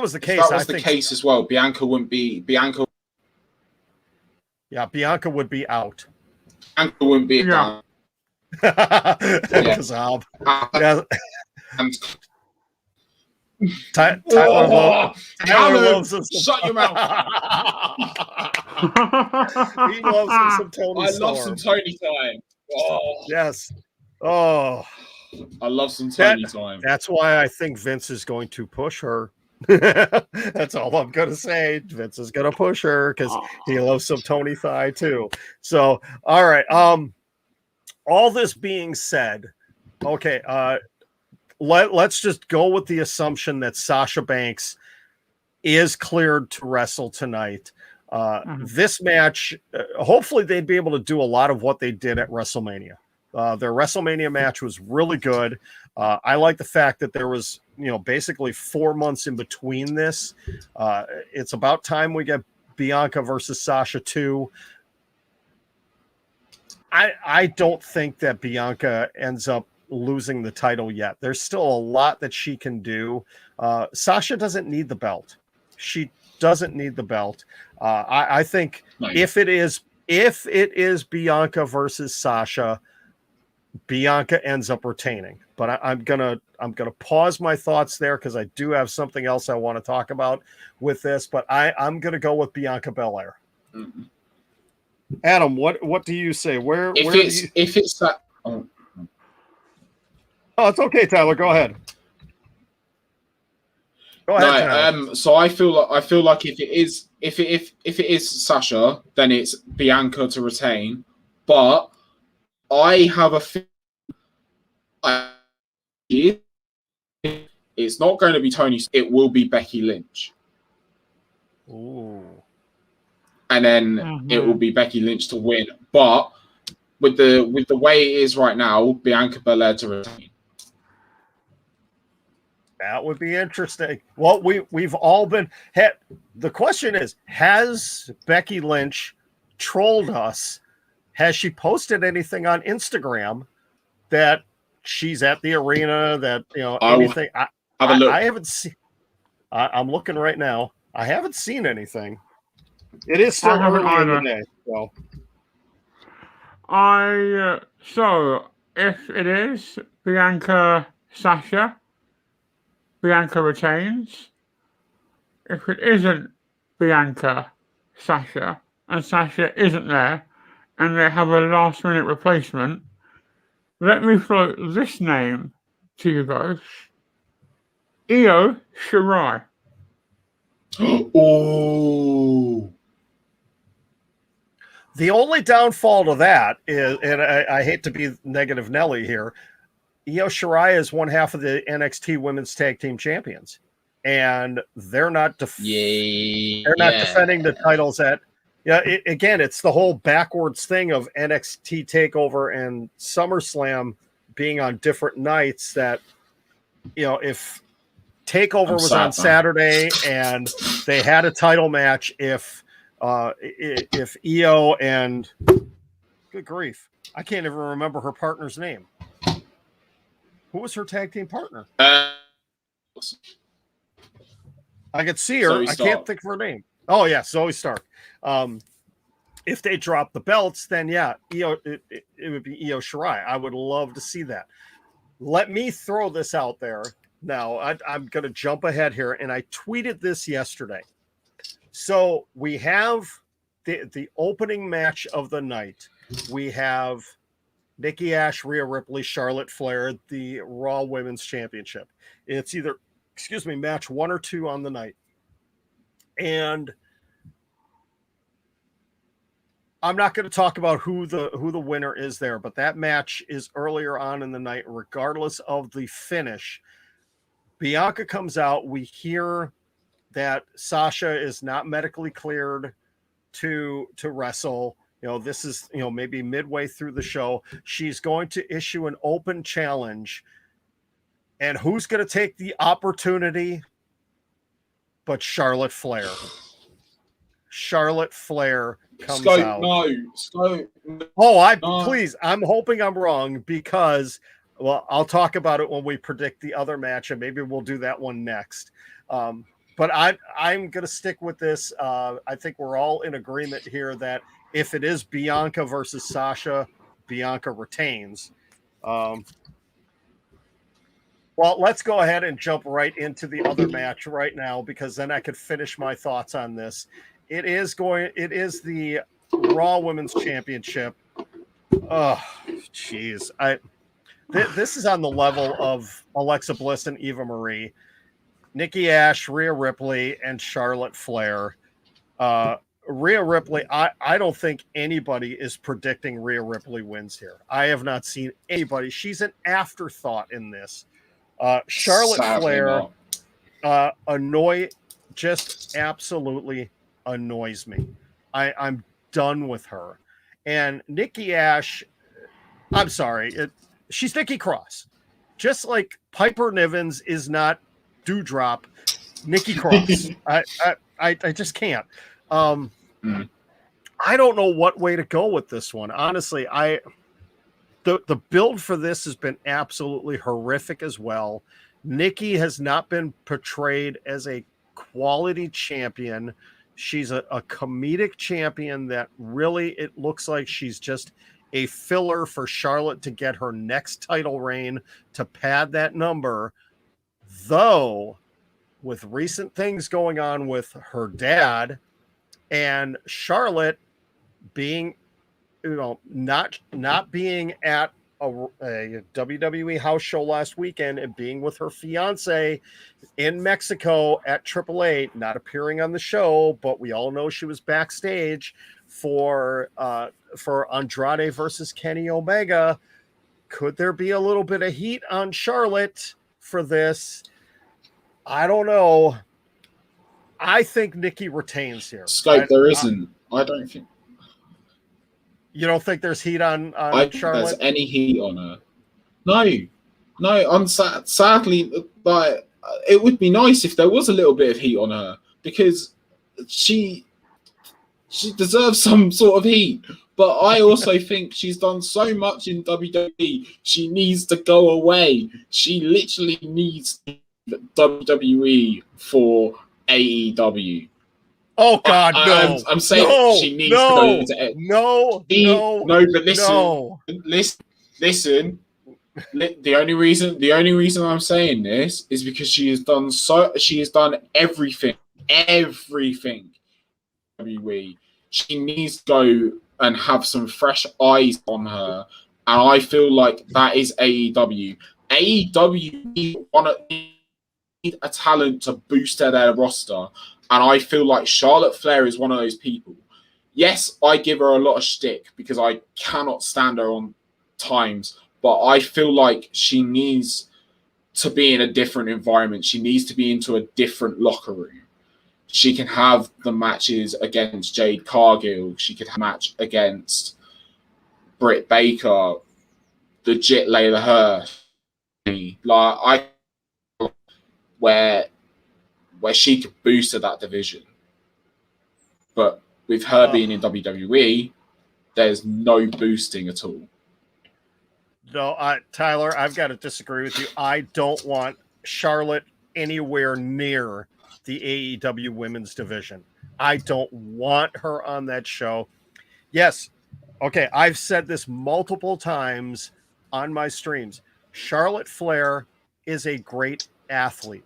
was the case as well, Bianca wouldn't be Bianca. Yeah, Bianca would be out. Bianca wouldn't be out. Tyler loves him. Shut your mouth. He loves him some Tony Storm. I love some Tony time. Oh. Yes. Oh, I love some Tony time. That's why I think Vince is going to push her. That's all I'm gonna say. Vince is gonna push her because he loves some Tony Thigh too. So, all right. All this being said, okay. Let's just go with the assumption that Sasha Banks is cleared to wrestle tonight. This match, hopefully they'd be able to do a lot of what they did at WrestleMania. Their WrestleMania match was really good. I like the fact that there was, basically 4 months in between this. It's about time we get Bianca versus Sasha 2. I don't think that Bianca ends up losing the title yet. There's still a lot that she can do. Sasha doesn't need the belt. She doesn't need the belt. I think if it is Bianca versus Sasha, Bianca ends up retaining. But I'm gonna pause my thoughts there because I do have something else I want to talk about with this. But I'm gonna go with Bianca Belair. Mm-hmm. Adam, what do you say? If it's that. Oh, it's okay, Tyler. Go ahead. So I feel like if it is Sasha, then it's Bianca to retain. But I have a feeling it's not going to be Tony. It will be Becky Lynch. Ooh. And then it will be Becky Lynch to win. But with the way it is right now, Bianca Belair to retain. That would be interesting. Well, we've all been. The question is, has Becky Lynch trolled us? Has she posted anything on Instagram that she's at the arena? That anything? I haven't seen. I'm looking right now. I haven't seen anything. It is still early in the day. So if it is Bianca Sasha, Bianca retains. If it isn't Bianca Sasha and Sasha isn't there and they have a last minute replacement, let me float this name to you both. Io Shirai. Oh. The only downfall to that is, and I hate to be negative Nelly here, Io Shirai is one half of the NXT Women's Tag Team Champions, and they're not defending the titles again, it's the whole backwards thing of NXT TakeOver and SummerSlam being on different nights. That if TakeOver was on Saturday and they had a title match, if Io and good grief, I can't even remember her partner's name. Who was her tag team partner? I could see her. I can't think of her name. Oh yeah, Zoe Stark. If they drop the belts, then Io, it would be Io Shirai. I would love to see that. Let me throw this out there now. I'm going to jump ahead here, and I tweeted this yesterday. So we have the opening match of the night. We have Nikki A.S.H, Rhea Ripley, Charlotte Flair, the Raw Women's Championship. It's either, match 1 or 2 on the night. And I'm not going to talk about who the winner is there, but that match is earlier on in the night, regardless of the finish. Bianca comes out. We hear that Sasha is not medically cleared to wrestle. This is, maybe midway through the show. She's going to issue an open challenge. And who's going to take the opportunity but Charlotte Flair? Charlotte Flair comes out. Please, I'm hoping I'm wrong because, well, I'll talk about it when we predict the other match, and maybe we'll do that one next. But I'm going to stick with this. I think we're all in agreement here that if it is Bianca versus Sasha, Bianca retains. Well, let's go ahead and jump right into the other match right now, because then I could finish my thoughts on this. It is the Raw Women's Championship. Oh, jeez. This is on the level of Alexa Bliss and Eva Marie, Nikki A.S.H, Rhea Ripley, and Charlotte Flair. Rhea Ripley, I don't think anybody is predicting Rhea Ripley wins here. I have not seen anybody. She's an afterthought in this. Charlotte Flair just absolutely annoys me. I'm done with her. And Nikki A.S.H, I'm sorry, she's Nikki Cross. Just like Piper Nivens is not Dewdrop, Nikki Cross. I just can't. I don't know what way to go with this one. Honestly, the build for this has been absolutely horrific as well. Nikki has not been portrayed as a quality champion. She's a comedic champion that really, it looks like she's just a filler for Charlotte to get her next title reign to pad that number. Though, with recent things going on with her dad and Charlotte being, not being at a WWE house show last weekend and being with her fiance in Mexico at AAA, not appearing on the show, but we all know she was backstage for Andrade versus Kenny Omega. Could there be a little bit of heat on Charlotte for this? I don't know. I think Nikki retains here. Scope, there isn't. I don't think. You don't think there's heat on I don't Charlotte? think there's any heat on her. No. I'm sadly, like, it would be nice if there was a little bit of heat on her, because she deserves some sort of heat. But I also think she's done so much in WWE. She needs to go away. She literally needs WWE for AEW. Oh God, no! I'm saying she needs to go to no. But listen. The only reason I'm saying this is because she has done everything. WWE. She needs to go and have some fresh eyes on her, and I feel like that is AEW. AEW need a talent to boost their roster. And I feel like Charlotte Flair is one of those people. Yes, I give her a lot of shtick because I cannot stand her on times, but I feel like she needs to be in a different environment. She needs to be into a different locker room. She can have the matches against Jade Cargill. She could have a match against Britt Baker, legit Layla Hirsch. Where she could boost to that division. But with her being in WWE, there's no boosting at all. No, Tyler, I've got to disagree with you. I don't want Charlotte anywhere near the AEW women's division. I don't want her on that show. Yes, okay, I've said this multiple times on my streams. Charlotte Flair is a great athlete.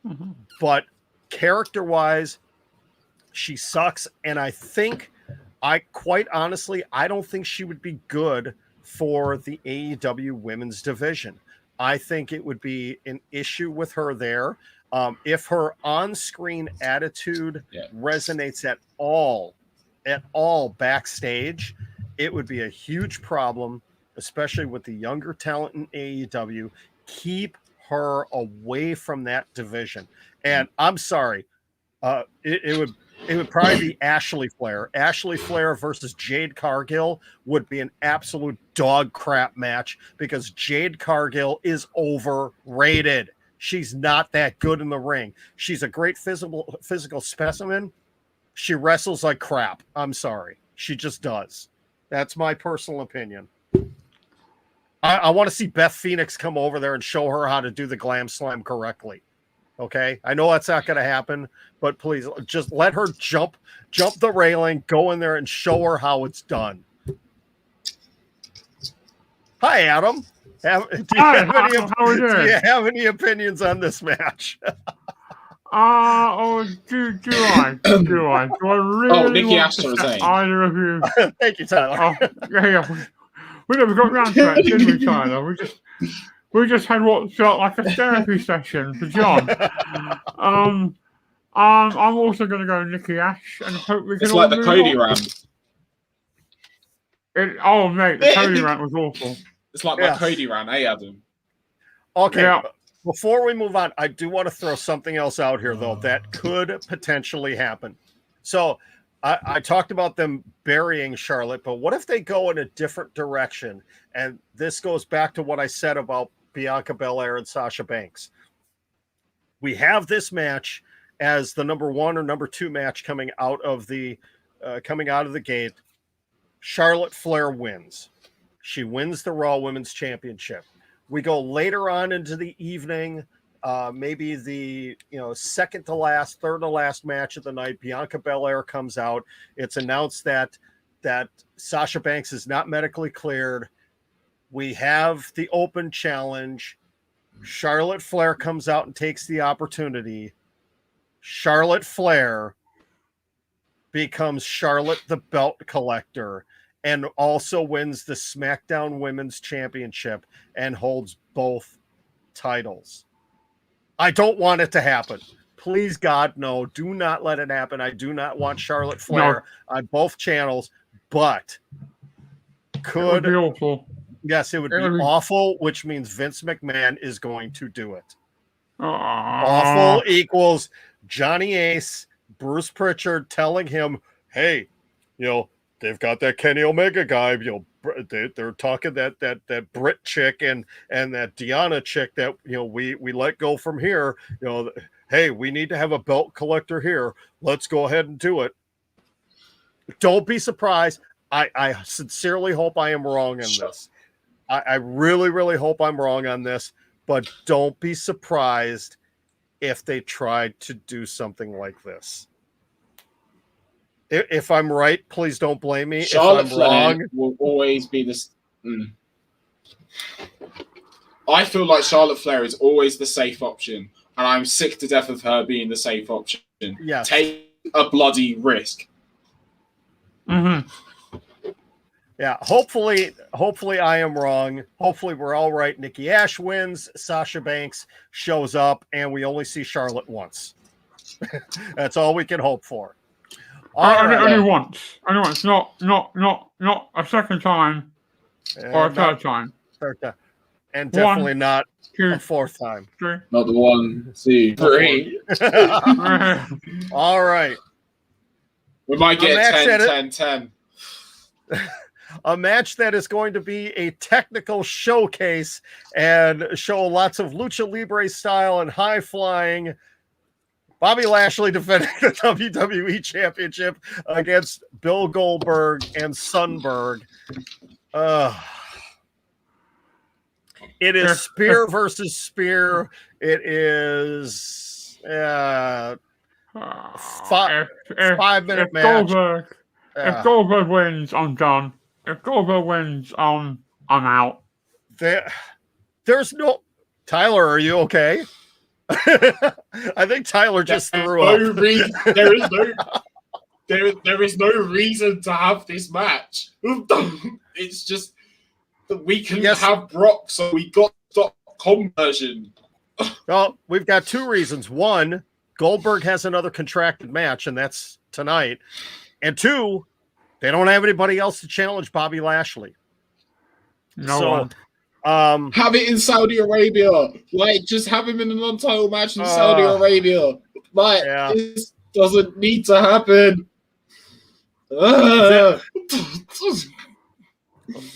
Mm-hmm. But character-wise, she sucks. And I quite honestly, I don't think she would be good for the AEW women's division. I think it would be an issue with her there. If her on-screen attitude resonates at all at all backstage, it would be a huge problem, especially with the younger talent in AEW. Keep her away from that division. And I'm sorry, it would probably be Ashley Flair. Ashley Flair versus Jade Cargill would be an absolute dog crap match because Jade Cargill is overrated. She's not that good in the ring. She's a great physical specimen. She wrestles like crap. I'm sorry. She just does. That's my personal opinion. I want to see Beth Phoenix come over there and show her how to do the Glam Slam correctly. Okay? I know that's not going to happen, but please just let her jump the railing, go in there and show her how it's done. Hi, Adam. Do you have any opinions on this match? Do I really Nikki want asked to to set retain. either of you? Thank you, Tyler. Yeah. We never got round to it, did we, Tyler? We just had what felt like a therapy session for John. I'm also going to go Nikki A.S.H. and hope we can. It's like the Cody rant. Mate, the Cody rant was awful. It's like my Cody rant, Adam? Okay. Yeah. Before we move on, I do want to throw something else out here, though, that could potentially happen. So I talked about them burying Charlotte, but what if they go in a different direction? And this goes back to what I said about Bianca Belair and Sasha Banks. We have this match as the number 1 or number 2 match coming out of the gate. Charlotte Flair wins. She wins the Raw Women's Championship. We go later on into the evening, maybe the second to last, third to last match of the night. Bianca Belair comes out. It's announced that Sasha Banks is not medically cleared. We have the open challenge. Charlotte Flair comes out and takes the opportunity. Charlotte Flair becomes Charlotte the Belt Collector and also wins the SmackDown Women's Championship and holds both titles. I don't want it to happen. Please, God, no. Do not let it happen. I do not want Charlotte Flair on both channels, but could be awful. Yes, it would be awful, which means Vince McMahon is going to do it. Awful equals Johnny Ace, Bruce Pritchard telling him, hey, they've got that Kenny Omega guy. They're talking that Brit chick and that Deanna chick that we let go from here. Hey, we need to have a belt collector here. Let's go ahead and do it. Don't be surprised. I sincerely hope I am wrong on this. I really, really hope I'm wrong on this. But don't be surprised if they tried to do something like this. If I'm right, please don't blame me. Charlotte if I'm Flair wrong, will always be this. I feel like Charlotte Flair is always the safe option, and I'm sick to death of her being the safe option. Yes. Take a bloody risk. Mm-hmm. Yeah, hopefully I am wrong. Hopefully we're all right. Nikki A.S.H. wins, Sasha Banks shows up, and we only see Charlotte once. That's all we can hope for. Only once. Not a second time or a third time. And definitely not a fourth time. Not the 1, 2, 3. All right. We might get 10. A match that is going to be a technical showcase and show lots of lucha libre style and high flying. Bobby Lashley defending the WWE Championship against Bill Goldberg and Sunberg. It is spear versus spear. It is 5-minute match. If Goldberg wins, I'm done. If Goldberg wins, I'm out. There's no... Tyler, are you okay? I think Tyler just threw up. There is no reason to have this match. It's just that we can have Brock, so we got conversion. Well, we've got 2 reasons. 1, Goldberg has another contracted match, and that's tonight. And 2, They don't have anybody else to challenge Bobby Lashley. No one. Have it in Saudi Arabia. Like, just have him in a non-title match in Saudi Arabia. Like, this doesn't need to happen.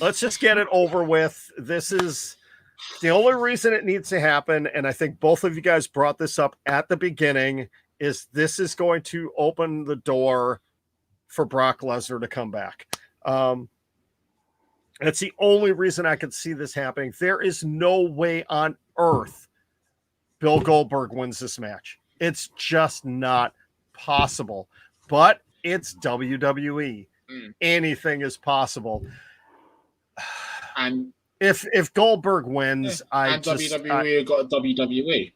Let's just get it over with. This is the only reason it needs to happen, and I think both of you guys brought this up at the beginning, is this is going to open the door for Brock Lesnar to come back. That's the only reason I could see this happening. There is no way on earth Bill Goldberg wins this match. It's just not possible. But it's WWE. Anything is possible. And if Goldberg wins, WWE got a WWE.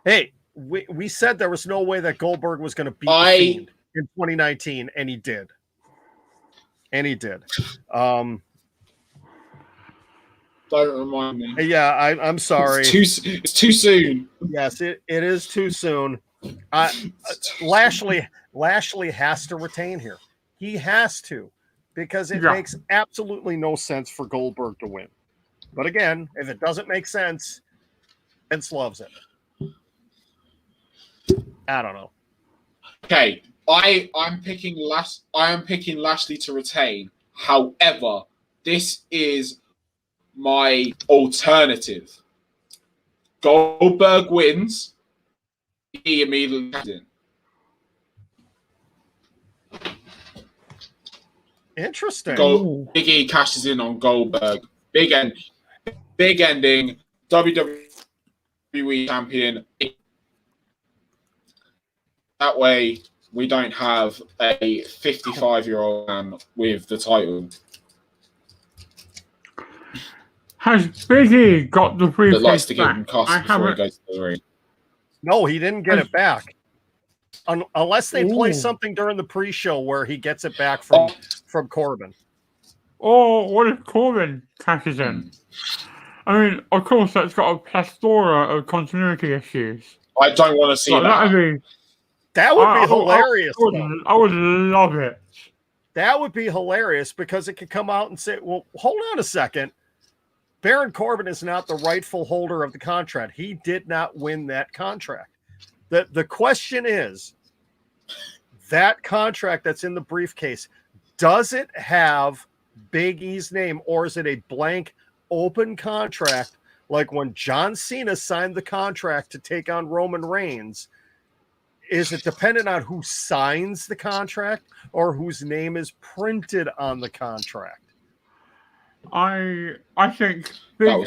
Hey, we said there was no way that Goldberg was going to beat the Fiend in 2019, and he did. Don't remind me. Yeah, I'm sorry. It's too soon. Yes, it is too soon. Lashley has to retain here. He has to, because it makes absolutely no sense for Goldberg to win. But again, if it doesn't make sense, Vince loves it. I don't know. Okay, I'm picking Lashley to retain. However, this is my alternative. Goldberg wins. He immediately comes in. Interesting. Big E cashes in on Goldberg. Big ending. WWE champion. That way, we don't have a 55-year-old man with the title. Has Big E got the briefcase that likes to give back? him costs before he goes to the ring. No, he didn't get it back. Unless they play something during the pre-show where he gets it back from Corbin. Oh, what if Corbin cashes in? I mean, of course, that's got a plethora of continuity issues. I don't want to see that. That would be hilarious. I would love it. That would be hilarious because it could come out and say, well, hold on a second. Baron Corbin is not the rightful holder of the contract. He did not win that contract. The question is, that contract that's in the briefcase, does it have Big E's name, or is it a blank open contract like when John Cena signed the contract to take on Roman Reigns? Is it dependent on who signs the contract or whose name is printed on the contract? I think Baron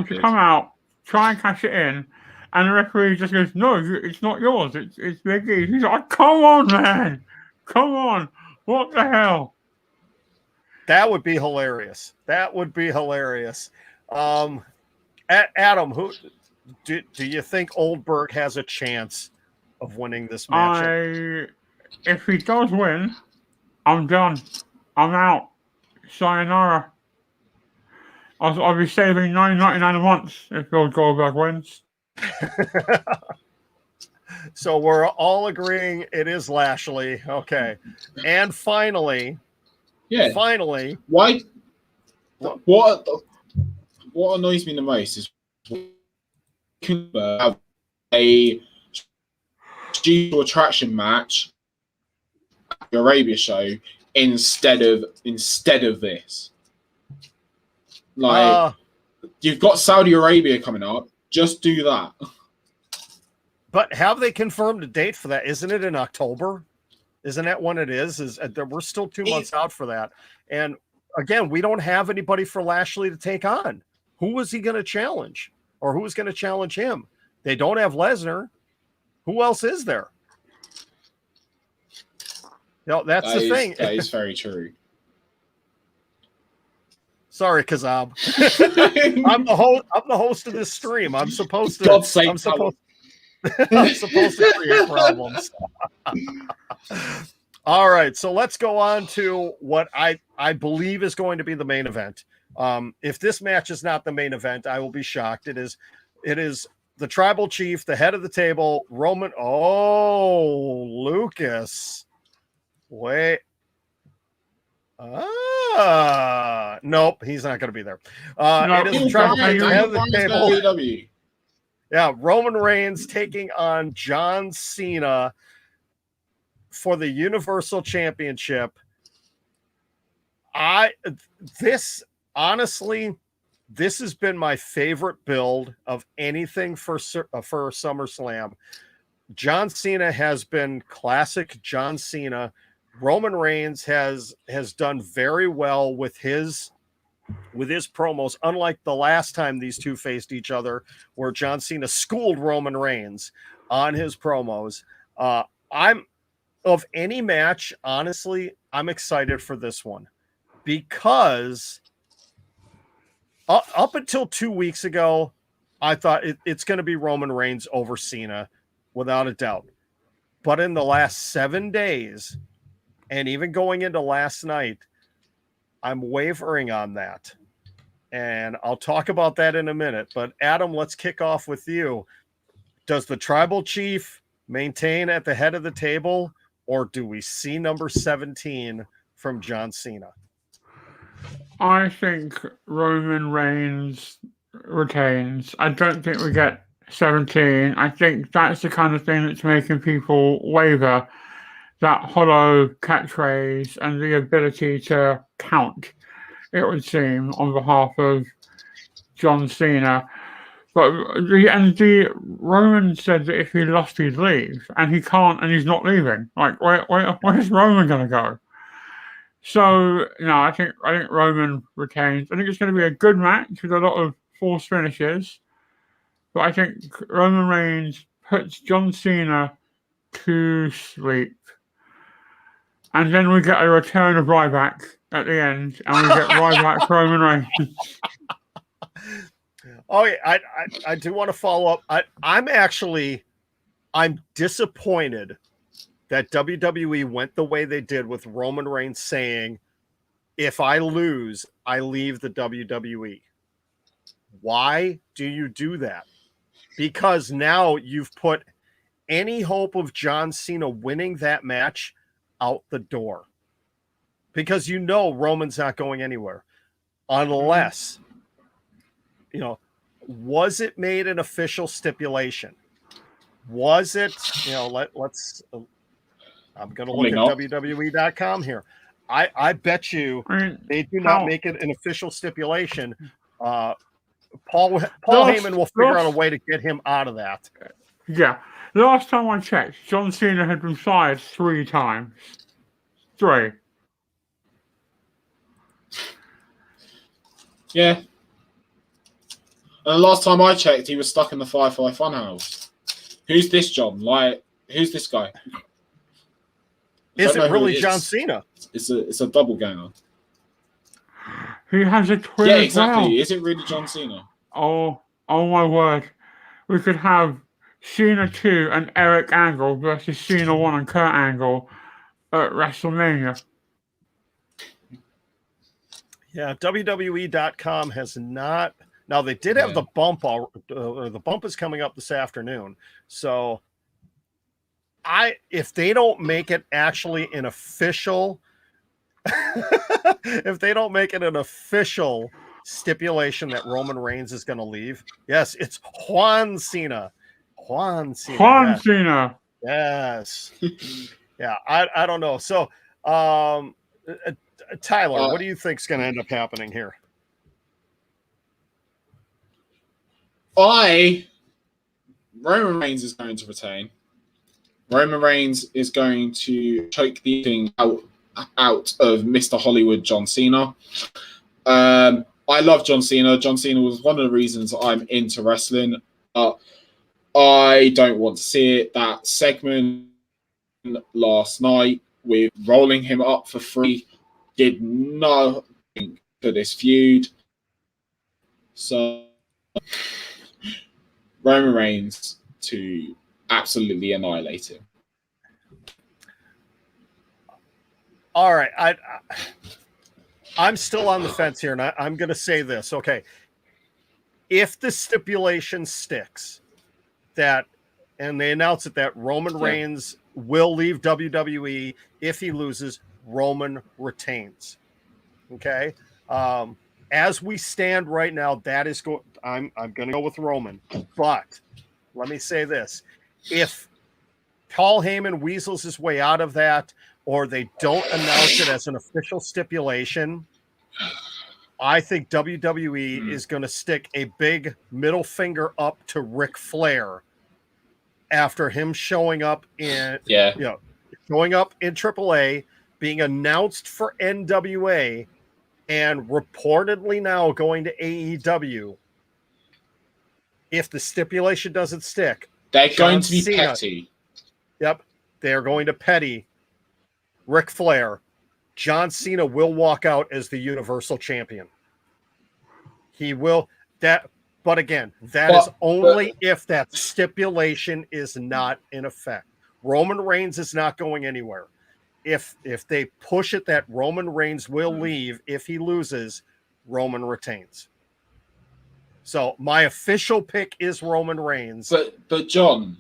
should come out, try and cash it in, and the referee just goes, "No, it's not yours. It's Big E." He's like, "Come on, man, come on! What the hell?" That would be hilarious. Adam, who do you think Goldberg has a chance of winning this match? If he does win, I'm done. I'm out. Sayonara. I'll be saving $9.99 a month if Goldberg wins. So we're all agreeing it is Lashley. Okay. And finally, why? What annoys me the most is have a studio attraction match at the Arabia show instead of this. Like, you've got Saudi Arabia coming up. Just do that. But have they confirmed a date for that? Isn't it in October? Isn't that when it is? We're still 2 months out for that. And again, we don't have anybody for Lashley to take on. Who is he going to challenge? Or who's going to challenge him? They don't have Lesnar. Who else is there? That's the thing. That is very true. Sorry, Kazab. I'm the host of this stream. I'm supposed to. I'm supposed to create problems. All right, so let's go on to what I believe is going to be the main event. If this match is not the main event, I will be shocked. It is the tribal chief, the head of the table, Roman. Oh, Lucas. Wait. Nope, he's not going to be there. No, It is the tribal chief head of the table. WWE. Yeah, Roman Reigns taking on John Cena for the Universal Championship. Honestly, this has been my favorite build of anything for SummerSlam. John Cena has been classic John Cena. Roman Reigns has done very well with his promos, unlike the last time these two faced each other, where John Cena schooled Roman Reigns on his promos. I'm of any match, honestly, I'm excited for this one because up until 2 weeks ago, I thought it's going to be Roman Reigns over Cena without a doubt. But in the last 7 days, and even going into last night, I'm wavering on that. And I'll talk about that in a minute. But Adam, let's kick off with you. Does the tribal chief maintain at the head of the table, or do we see number 17 from John Cena? I think Roman Reigns retains. I don't think we get 17. I think that's the kind of thing that's making people waver. That hollow catchphrase and the ability to count, it would seem, on behalf of John Cena. But the Roman said that if he lost, he'd leave, and he can't, and he's not leaving. Like, where's Roman going to go? So, no, I think Roman retains. I think it's going to be a good match with a lot of false finishes. But I think Roman Reigns puts John Cena to sleep. And then we get a return of Ryback at the end, and we get Ryback Roman Reigns. Oh, yeah, I do want to follow up. I'm disappointed that WWE went the way they did with Roman Reigns saying, if I lose, I leave the WWE. Why do you do that? Because now you've put any hope of John Cena winning that match out the door. Because you know Roman's not going anywhere. Unless, was it made an official stipulation? Was it, let's... I'm going to look at WWE.com here. I bet you they do not make it an official stipulation. Paul Heyman will figure out a way to get him out of that. Yeah. Last time I checked, John Cena had been fired 3 times. 3. Yeah. And the last time I checked, he was stuck in the Firefly Funhouse. Who's this John? Like, who's this guy? Is it really John Cena? It's a double ganger. He has a twin. Yeah, exactly. Well. Is it really John Cena? Oh my word. We could have Cena 2 and Eric Angle versus Cena 1 and Kurt Angle at WrestleMania. Yeah, WWE.com has not. Now, they did have the bump. The bump is coming up this afternoon. So, if they don't make it actually an official, if they don't make it an official stipulation that Roman Reigns is going to leave, yes, it's Juan Cena. Juan Cena. Yes. Yeah, I don't know. So, Tyler, what do you think is going to end up happening here? Roman Reigns is going to retain. Roman Reigns is going to choke the thing out of Mr. Hollywood John Cena. I love John Cena. John Cena was one of the reasons I'm into wrestling. I don't want to see it. That segment last night with rolling him up for free did nothing for this feud. So Roman Reigns to absolutely annihilate him. All right. I'm still on the fence here, and I'm going to say this. Okay. If the stipulation sticks and they announce it, that Roman Reigns will leave WWE if he loses, Roman retains. Okay. As we stand right now, that is I'm going to go with Roman. But let me say this: if Paul Heyman weasels his way out of that, or they don't announce it as an official stipulation, I think WWE is going to stick a big middle finger up to Ric Flair after him showing up in showing up in AAA, being announced for NWA, and reportedly now going to AEW. If the stipulation doesn't stick, they're going to be petty. Yep, they are going to petty Ric Flair. John Cena will walk out as the Universal Champion. He will but again, that is only if that stipulation is not in effect. Roman Reigns is not going anywhere. If they push it that Roman Reigns will leave if he loses, Roman retains. So my official pick is Roman Reigns. But John,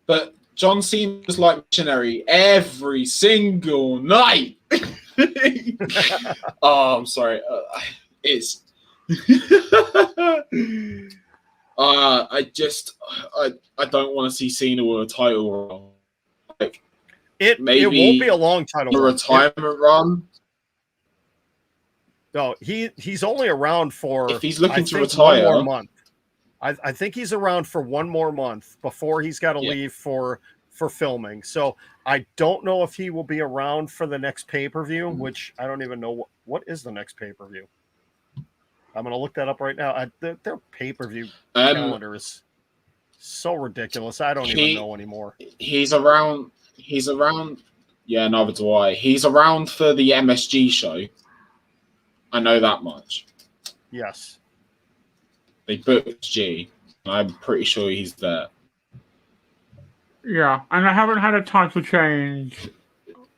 but John Cena's like missionary every single night. Oh, I'm sorry. It's I don't want to see Cena with a title run. Like it won't be a long title run. A retirement run. No, he's only around for, if he's looking to retire, 1 more month. I think he's around for 1 more month before he's got to leave for filming. So I don't know if he will be around for the next pay-per-view, which I don't even know what is the next pay-per-view. I'm going to look that up right now. Their pay-per-view calendar is so ridiculous. I don't even know anymore. He's around. Yeah, neither do I. He's around for the MSG show. I know that much. Yes. They booked G. I'm pretty sure he's there. Yeah, and I haven't had a title change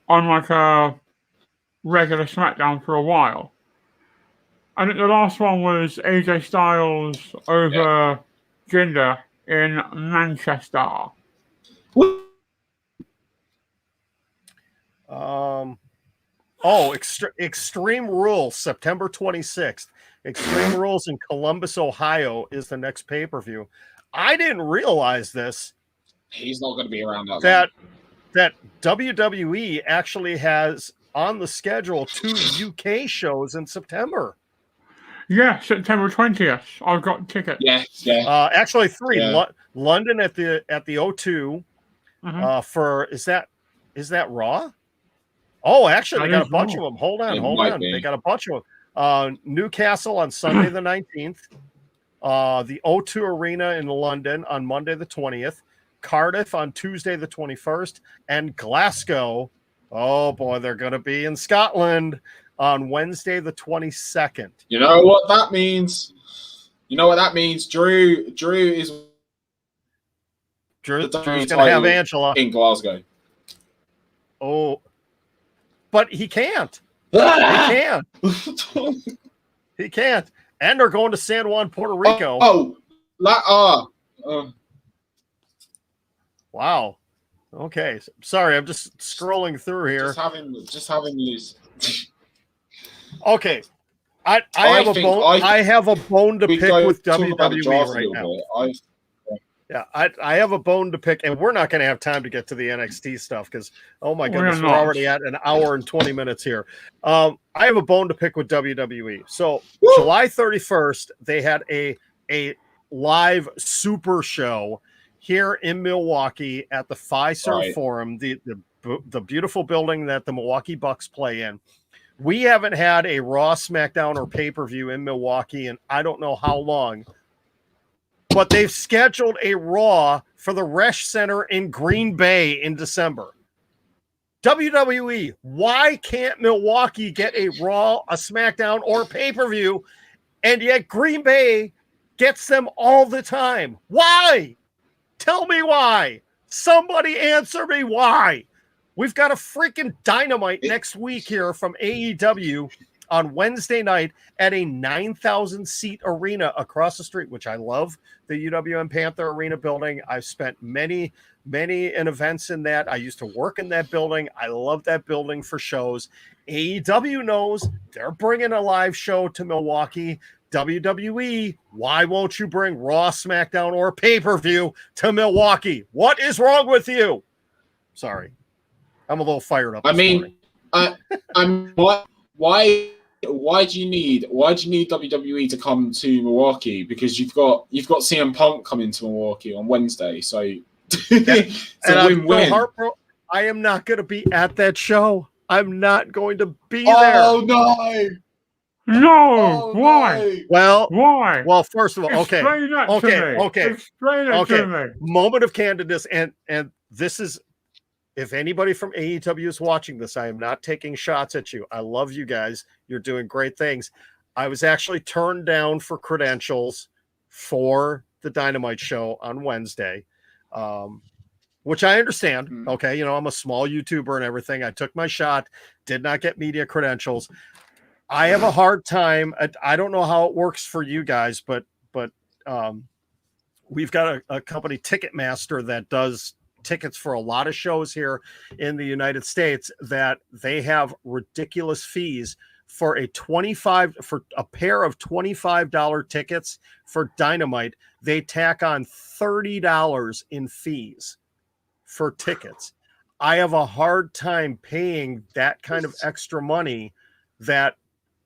on like a regular SmackDown for a while. I think the last one was AJ Styles over Jinder in Manchester. Extreme Rules, September 26th. Extreme Rules in Columbus, Ohio is the next pay-per-view. I didn't realize this. He's not going to be around that WWE actually has on the schedule 2 UK shows in September. Yeah, September 20th. I've got tickets. Yeah. Actually 3. Yeah. London at the O2. For is that Raw? Oh, actually, they got a bunch of them. Hold on. They got a bunch of them. Newcastle on Sunday the 19th. The O2 Arena in London on Monday the 20th. Cardiff on Tuesday the 21st. And Glasgow, oh boy, they're going to be in Scotland on Wednesday the 22nd. You know what that means? Drew's going to have Angela in Glasgow. Oh, but he can't. He can't. He can't. And they're going to San Juan, Puerto Rico. Wow. Okay. Sorry, I'm just scrolling through here. Just having loose. Okay. I have a bone to pick with WWE right now. I have a bone to pick, and we're not going to have time to get to the NXT stuff because, oh my goodness, we're already at an hour and 20 minutes here. I have a bone to pick with WWE. So July 31st, they had a live super show here in Milwaukee at the Fiserv Forum, the beautiful building that the Milwaukee Bucks play in. We haven't had a Raw, SmackDown, or pay-per-view in Milwaukee in I don't know how long. But they've scheduled a Raw for the Resch Center in Green Bay in December. WWE, why can't Milwaukee get a Raw, a SmackDown, or a pay-per-view, and yet Green Bay gets them all the time? Why? Tell me why. Somebody answer me why. We've got a freaking Dynamite next week here from AEW on Wednesday night at a 9,000 seat arena across the street, which I love, the UWM Panther Arena building. I've spent many events in that. I used to work in that building. I love that building for shows. AEW knows they're bringing a live show to Milwaukee. WWE, why won't you bring Raw, SmackDown, or pay-per-view to Milwaukee? What is wrong with you? Sorry. I'm a little fired up. Why do you need WWE to come to Milwaukee? Because you've got CM Punk coming to Milwaukee on Wednesday, so it's a win-win. I am not going to be at that show. I'm not going to be there. Oh no! No, why? Well, why? Well, first of all, okay. Explain that to me. Moment of candidness, and this is, if anybody from AEW is watching this, I am not taking shots at you. I love you guys. You're doing great things. I was actually turned down for credentials for the Dynamite show on Wednesday, which I understand. Okay, I'm a small YouTuber and everything. I took my shot, did not get media credentials. I have a hard time. I don't know how it works for you guys, but we've got a company, Ticketmaster, that does tickets for a lot of shows here in the United States, that they have ridiculous fees for a pair of $25 tickets for Dynamite. They tack on $30 in fees for tickets. I have a hard time paying that kind of extra money that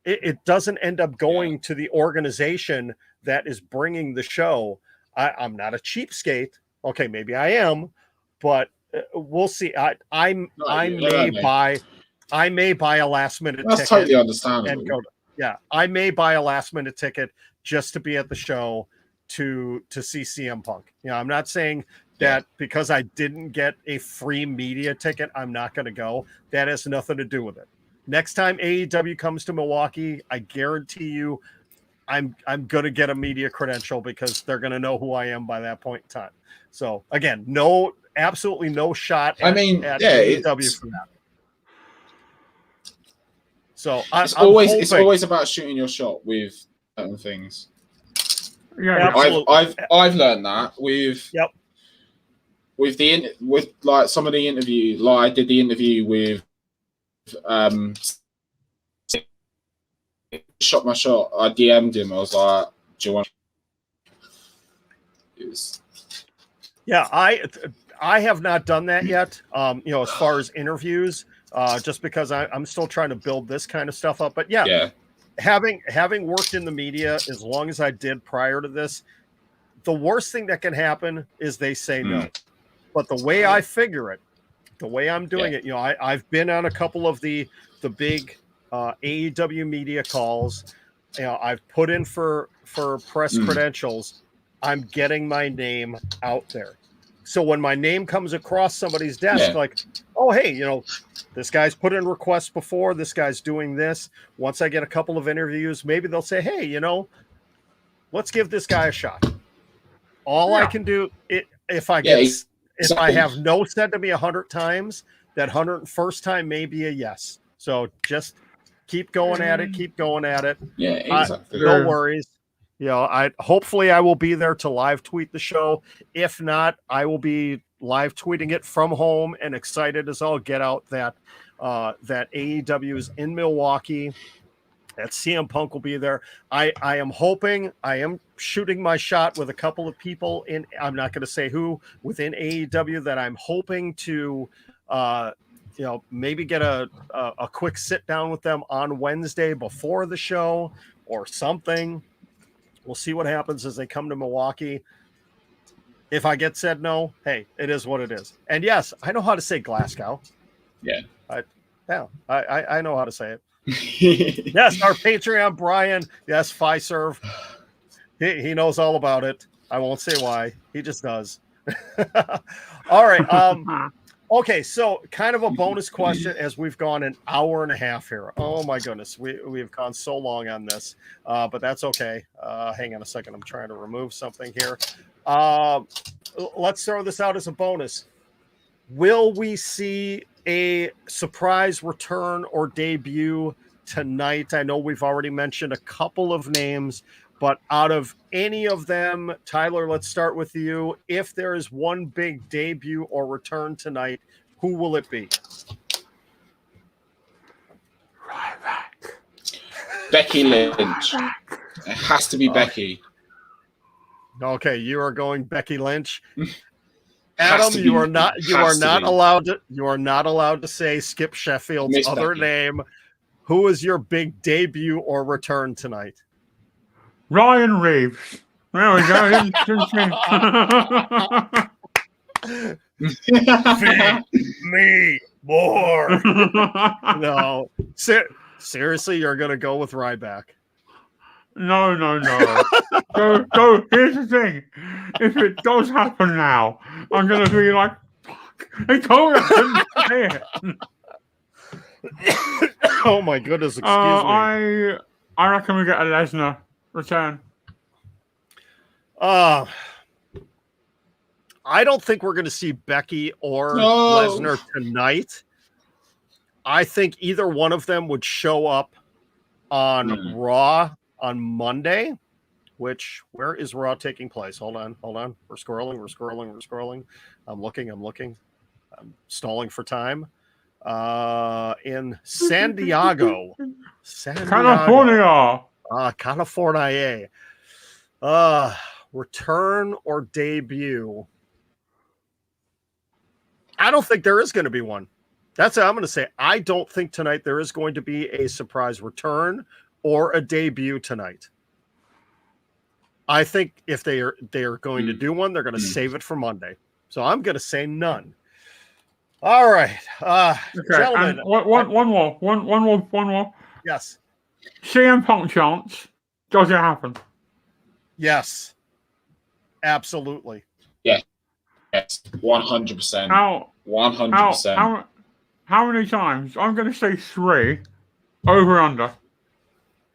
it doesn't end up going to the organization that is bringing the show. I'm not a cheapskate. Okay, maybe I am, but we'll see. I may buy a last minute ticket. That's totally understandable. And go I may buy a last minute ticket just to be at the show to see CM Punk. I'm not saying that because I didn't get a free media ticket, I'm not going to go. That has nothing to do with it. Next time AEW comes to Milwaukee, I guarantee you I'm going to get a media credential, because they're going to know who I am by that point in time. So again, absolutely no shot at AEW for that. So it's always about shooting your shot with certain things. Yeah, I've learned that with like some of the interview. Like I did the interview with shot my shot. I DM'd him. I was like, "Do you want?" I have not done that yet. As far as interviews, just because I'm still trying to build this kind of stuff up. But having worked in the media as long as I did prior to this, the worst thing that can happen is they say no. But the way I figure it, the way I'm doing it, I've been on a couple of the big AEW media calls. I've put in for press credentials. I'm getting my name out there. So when my name comes across somebody's desk, like, oh, hey, this guy's put in requests before, this guy's doing this. Once I get a couple of interviews, maybe they'll say, hey, let's give this guy a shot. All I can do, if I have no said to me 100 times, that 101st time may be a yes. So just keep going at it. Yeah, exactly. No worries. Hopefully I will be there to live tweet the show. If not, I will be live tweeting it from home, and excited as I'll get out that AEW is in Milwaukee, that CM Punk will be there. I am hoping, I am shooting my shot with a couple of people I'm not going to say who, within AEW, that I'm hoping to maybe get a quick sit down with them on Wednesday before the show or something. We'll see what happens as they come to Milwaukee. If I get said no, hey, it is what it is. And yes, I know how to say Glasgow. Yeah. I know how to say it. Yes, our Patreon, Brian. Yes, Fiserv. He knows all about it. I won't say why. He just does. All right. Okay, so kind of a bonus question, as we've gone an hour and a half here. Oh my goodness, we've gone so long on this, but that's okay. Hang on a second, I'm trying to remove something here. Let's throw this out as a bonus. Will we see a surprise return or debut tonight? I know we've already mentioned a couple of names, but out of any of them, Tyler, let's start with you. If there is one big debut or return tonight, who will it be? Ryback. Becky Lynch. It has to be Becky. Okay, you are going Becky Lynch. Has Adam, to you be. are not allowed to say Skip Sheffield's Miss other Becky. name. Who is your big debut or return tonight? Ryan Reeves. There we go. Feed me more. No. Seriously, you're going to go with Ryback. No. So here's the thing. If it does happen now, I'm going to be like, fuck, I told you I couldn't say it. Oh my goodness, excuse me. I reckon we get a Lesnar return. I don't think we're going to see Becky or No. Lesnar tonight. I think either one of them would show up on Raw on Monday, where is Raw taking place? Hold on. We're scrolling. I'm looking. I'm stalling for time. In San Diego. California. California. Return or debut? I don't think there is going to be one. That's what I'm going to say. I don't think tonight there is going to be a surprise return or a debut tonight. I think if they are going to do one, they're going to save it for Monday. So I'm going to say none. All right, gentlemen. One more. Yes. CM Punk chance. Does it happen? Yes. Absolutely. Yes. 100%. 100%. How many times? I'm going to say 3. Over under.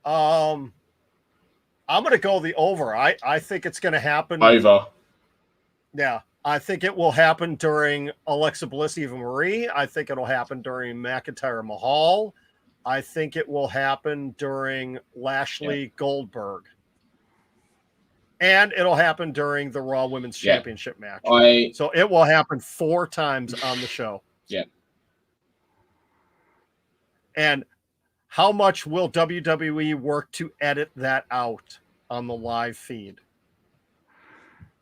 I'm going to go the over. I think it's going to happen. Over. Yeah. I think it will happen during Alexa Bliss, Eva Marie. I think it'll happen during McIntyre Mahal. I think it will happen during Lashley Goldberg. And it'll happen during the Raw Women's Championship match. So it will happen 4 times on the show. Yeah. And how much will WWE work to edit that out on the live feed?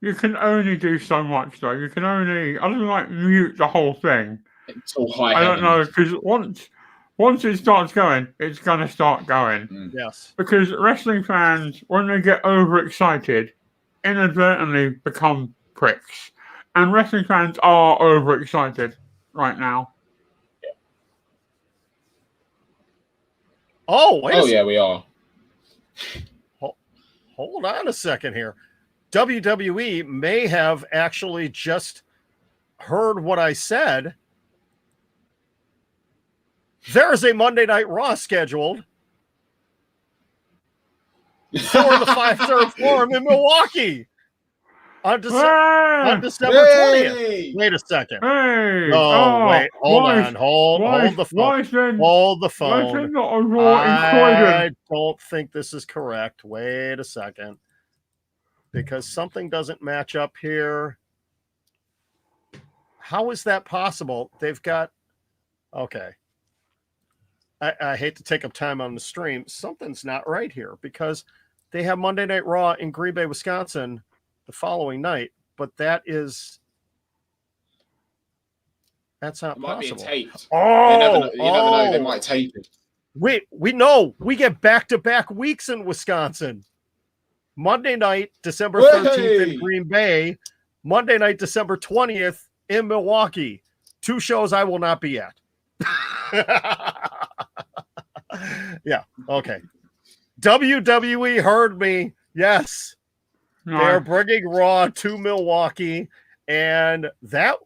You can only do so much, though. You can only, I don't like mute the whole thing. It's all high. I don't know, because once it starts going, it's gonna start going. Yes. Because wrestling fans, when they get overexcited, inadvertently become pricks, and wrestling fans are overexcited right now. Oh, wait. Yeah, we are. Hold on a second here. WWE may have actually just heard what I said. There is a Monday Night Raw scheduled for the 5-star Forum in Milwaukee on December 20th. Wait a second. Hey! Wait. Hold on. Hold the phone. Hold the phone. I don't think this is correct. Wait a second. Because something doesn't match up here. How is that possible? They've got... Okay. I hate to take up time on the stream. Something's not right here because they have Monday Night Raw in Green Bay, Wisconsin the following night, but that's not possible. Might be taped. Oh, you never know. They might tape it. Wait, we get back-to-back weeks in Wisconsin. Monday night, December 13th in Green Bay. Monday night, December 20th in Milwaukee. 2 shows I will not be at. Yeah, okay. WWE heard me. Yes. No. They're bringing Raw to Milwaukee, and that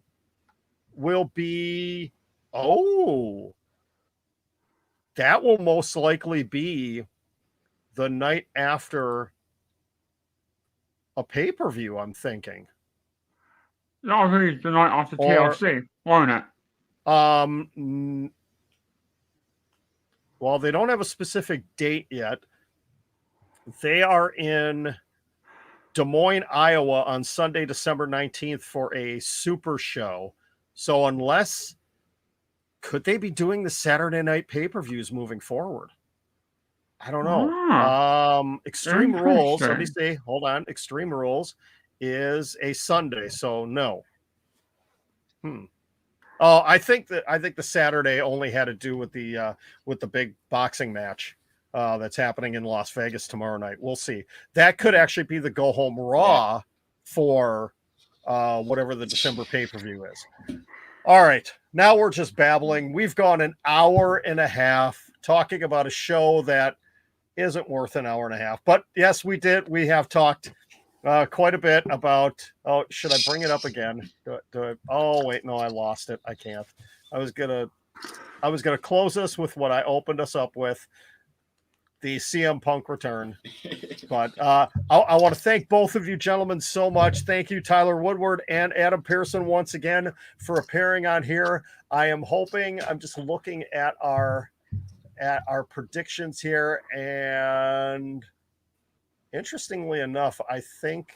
will be... that will most likely be the night after a pay-per-view, I'm thinking. That'll be the night after TLC, won't it? while they don't have a specific date yet, they are in Des Moines, Iowa on Sunday, December 19th for a super show. So could they be doing the Saturday night pay-per-views moving forward? I don't know. Extreme Rules, let me see. Hold on. Extreme Rules is a Sunday, so no. Oh, I think the Saturday only had to do with the big boxing match that's happening in Las Vegas tomorrow night. We'll see. That could actually be the go home Raw for whatever the December pay-per-view is. All right, now we're just babbling. We've gone an hour and a half talking about a show that isn't worth an hour and a half. But yes, we did. We have talked quite a bit about. Oh, should I bring it up again? Oh, wait, no, I lost it. I can't. I was gonna close us with what I opened us up with, the CM Punk return. But I want to thank both of you gentlemen so much. Thank you, Tyler Woodward and Adam Pearson, once again for appearing on here. I am hoping. I'm just looking at our predictions here, and interestingly enough, I think,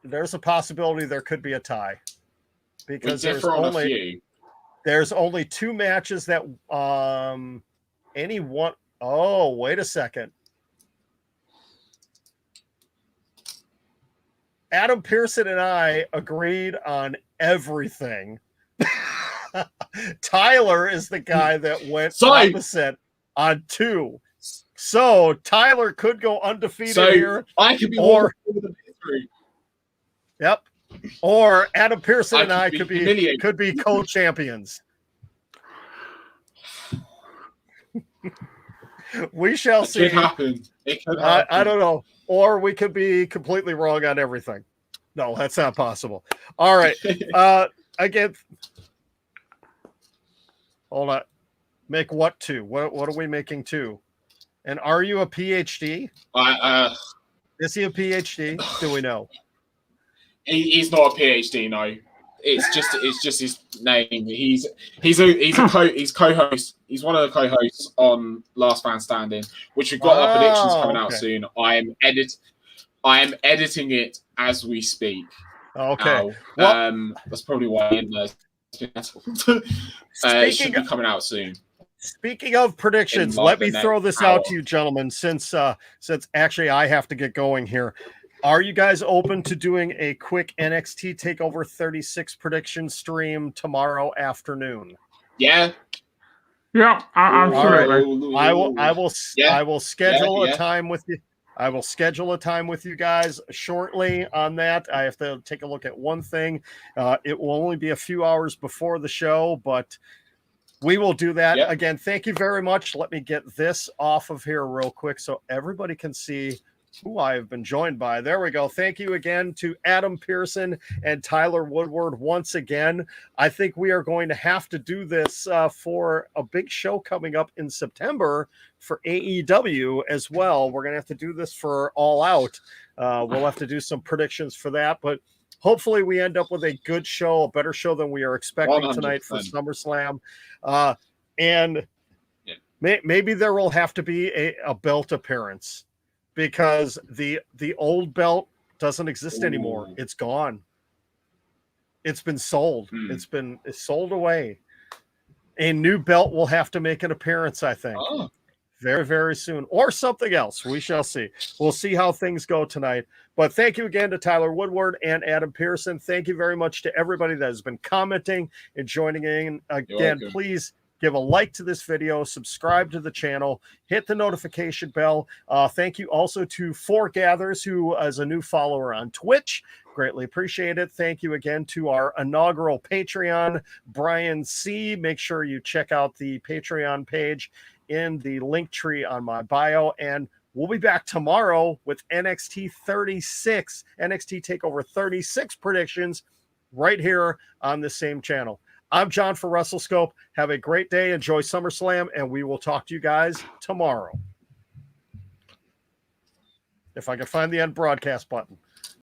there's a possibility there could be a tie, because there's only two matches that any one. Oh, wait a second. Adam Pearson and I agreed on everything. Tyler is the guy that went opposite on 2. So Tyler could go undefeated here. I could be over the victory. Yep. Or Adam Pearson and I could be co-champions. We shall see. It could happen. I don't know. Or we could be completely wrong on everything. No, that's not possible. All right. Again, hold on. Make what 2? What are we making 2? And are you a PhD? Is he a PhD? Do we know? He's not a PhD. No, it's just his name. He's co-host. He's one of the co-hosts on Last Man Standing, which we've got our predictions coming out soon. I am editing it as we speak. Okay. That's probably why in there. It should be coming out soon. Speaking of predictions, let me throw this out to you, gentlemen, since actually I have to get going here. Are you guys open to doing a quick NXT TakeOver 36 prediction stream tomorrow afternoon? Yeah. Yeah, absolutely. Right. I will schedule a time with you. I will schedule a time with you guys shortly on that. I have to take a look at one thing. It will only be a few hours before the show, but we will do that. Yep. Again, thank you very much. Let me get this off of here real quick so everybody can see who I have been joined by. There we go. Thank you again to Adam Pearson and Tyler Woodward once again. I think we are going to have to do this for a big show coming up in September for AEW as well. We're going to have to do this for All Out. We'll have to do some predictions for that, but hopefully we end up with a good show, a better show than we are expecting 100%. Tonight for SummerSlam. And maybe there will have to be a belt appearance, because the old belt doesn't exist anymore. It's gone. It's been sold. It's sold away. A new belt will have to make an appearance, I think. Very, very soon. Or something else. We shall see. We'll see how things go tonight. But thank you again to Tyler Woodward and Adam Pearson. Thank you very much to everybody that has been commenting and joining in. Again, please give a like to this video, subscribe to the channel, hit the notification bell. Thank you also to Foregathers, who is a new follower on Twitch. Greatly appreciate it. Thank you again to our inaugural Patreon, Brian C. Make sure you check out the Patreon page in the link tree on my bio. And we'll be back tomorrow with NXT TakeOver 36 predictions right here on the same channel. I'm John for WrestleScope. Have a great day. Enjoy SummerSlam, and we will talk to you guys tomorrow. If I can find the end broadcast button.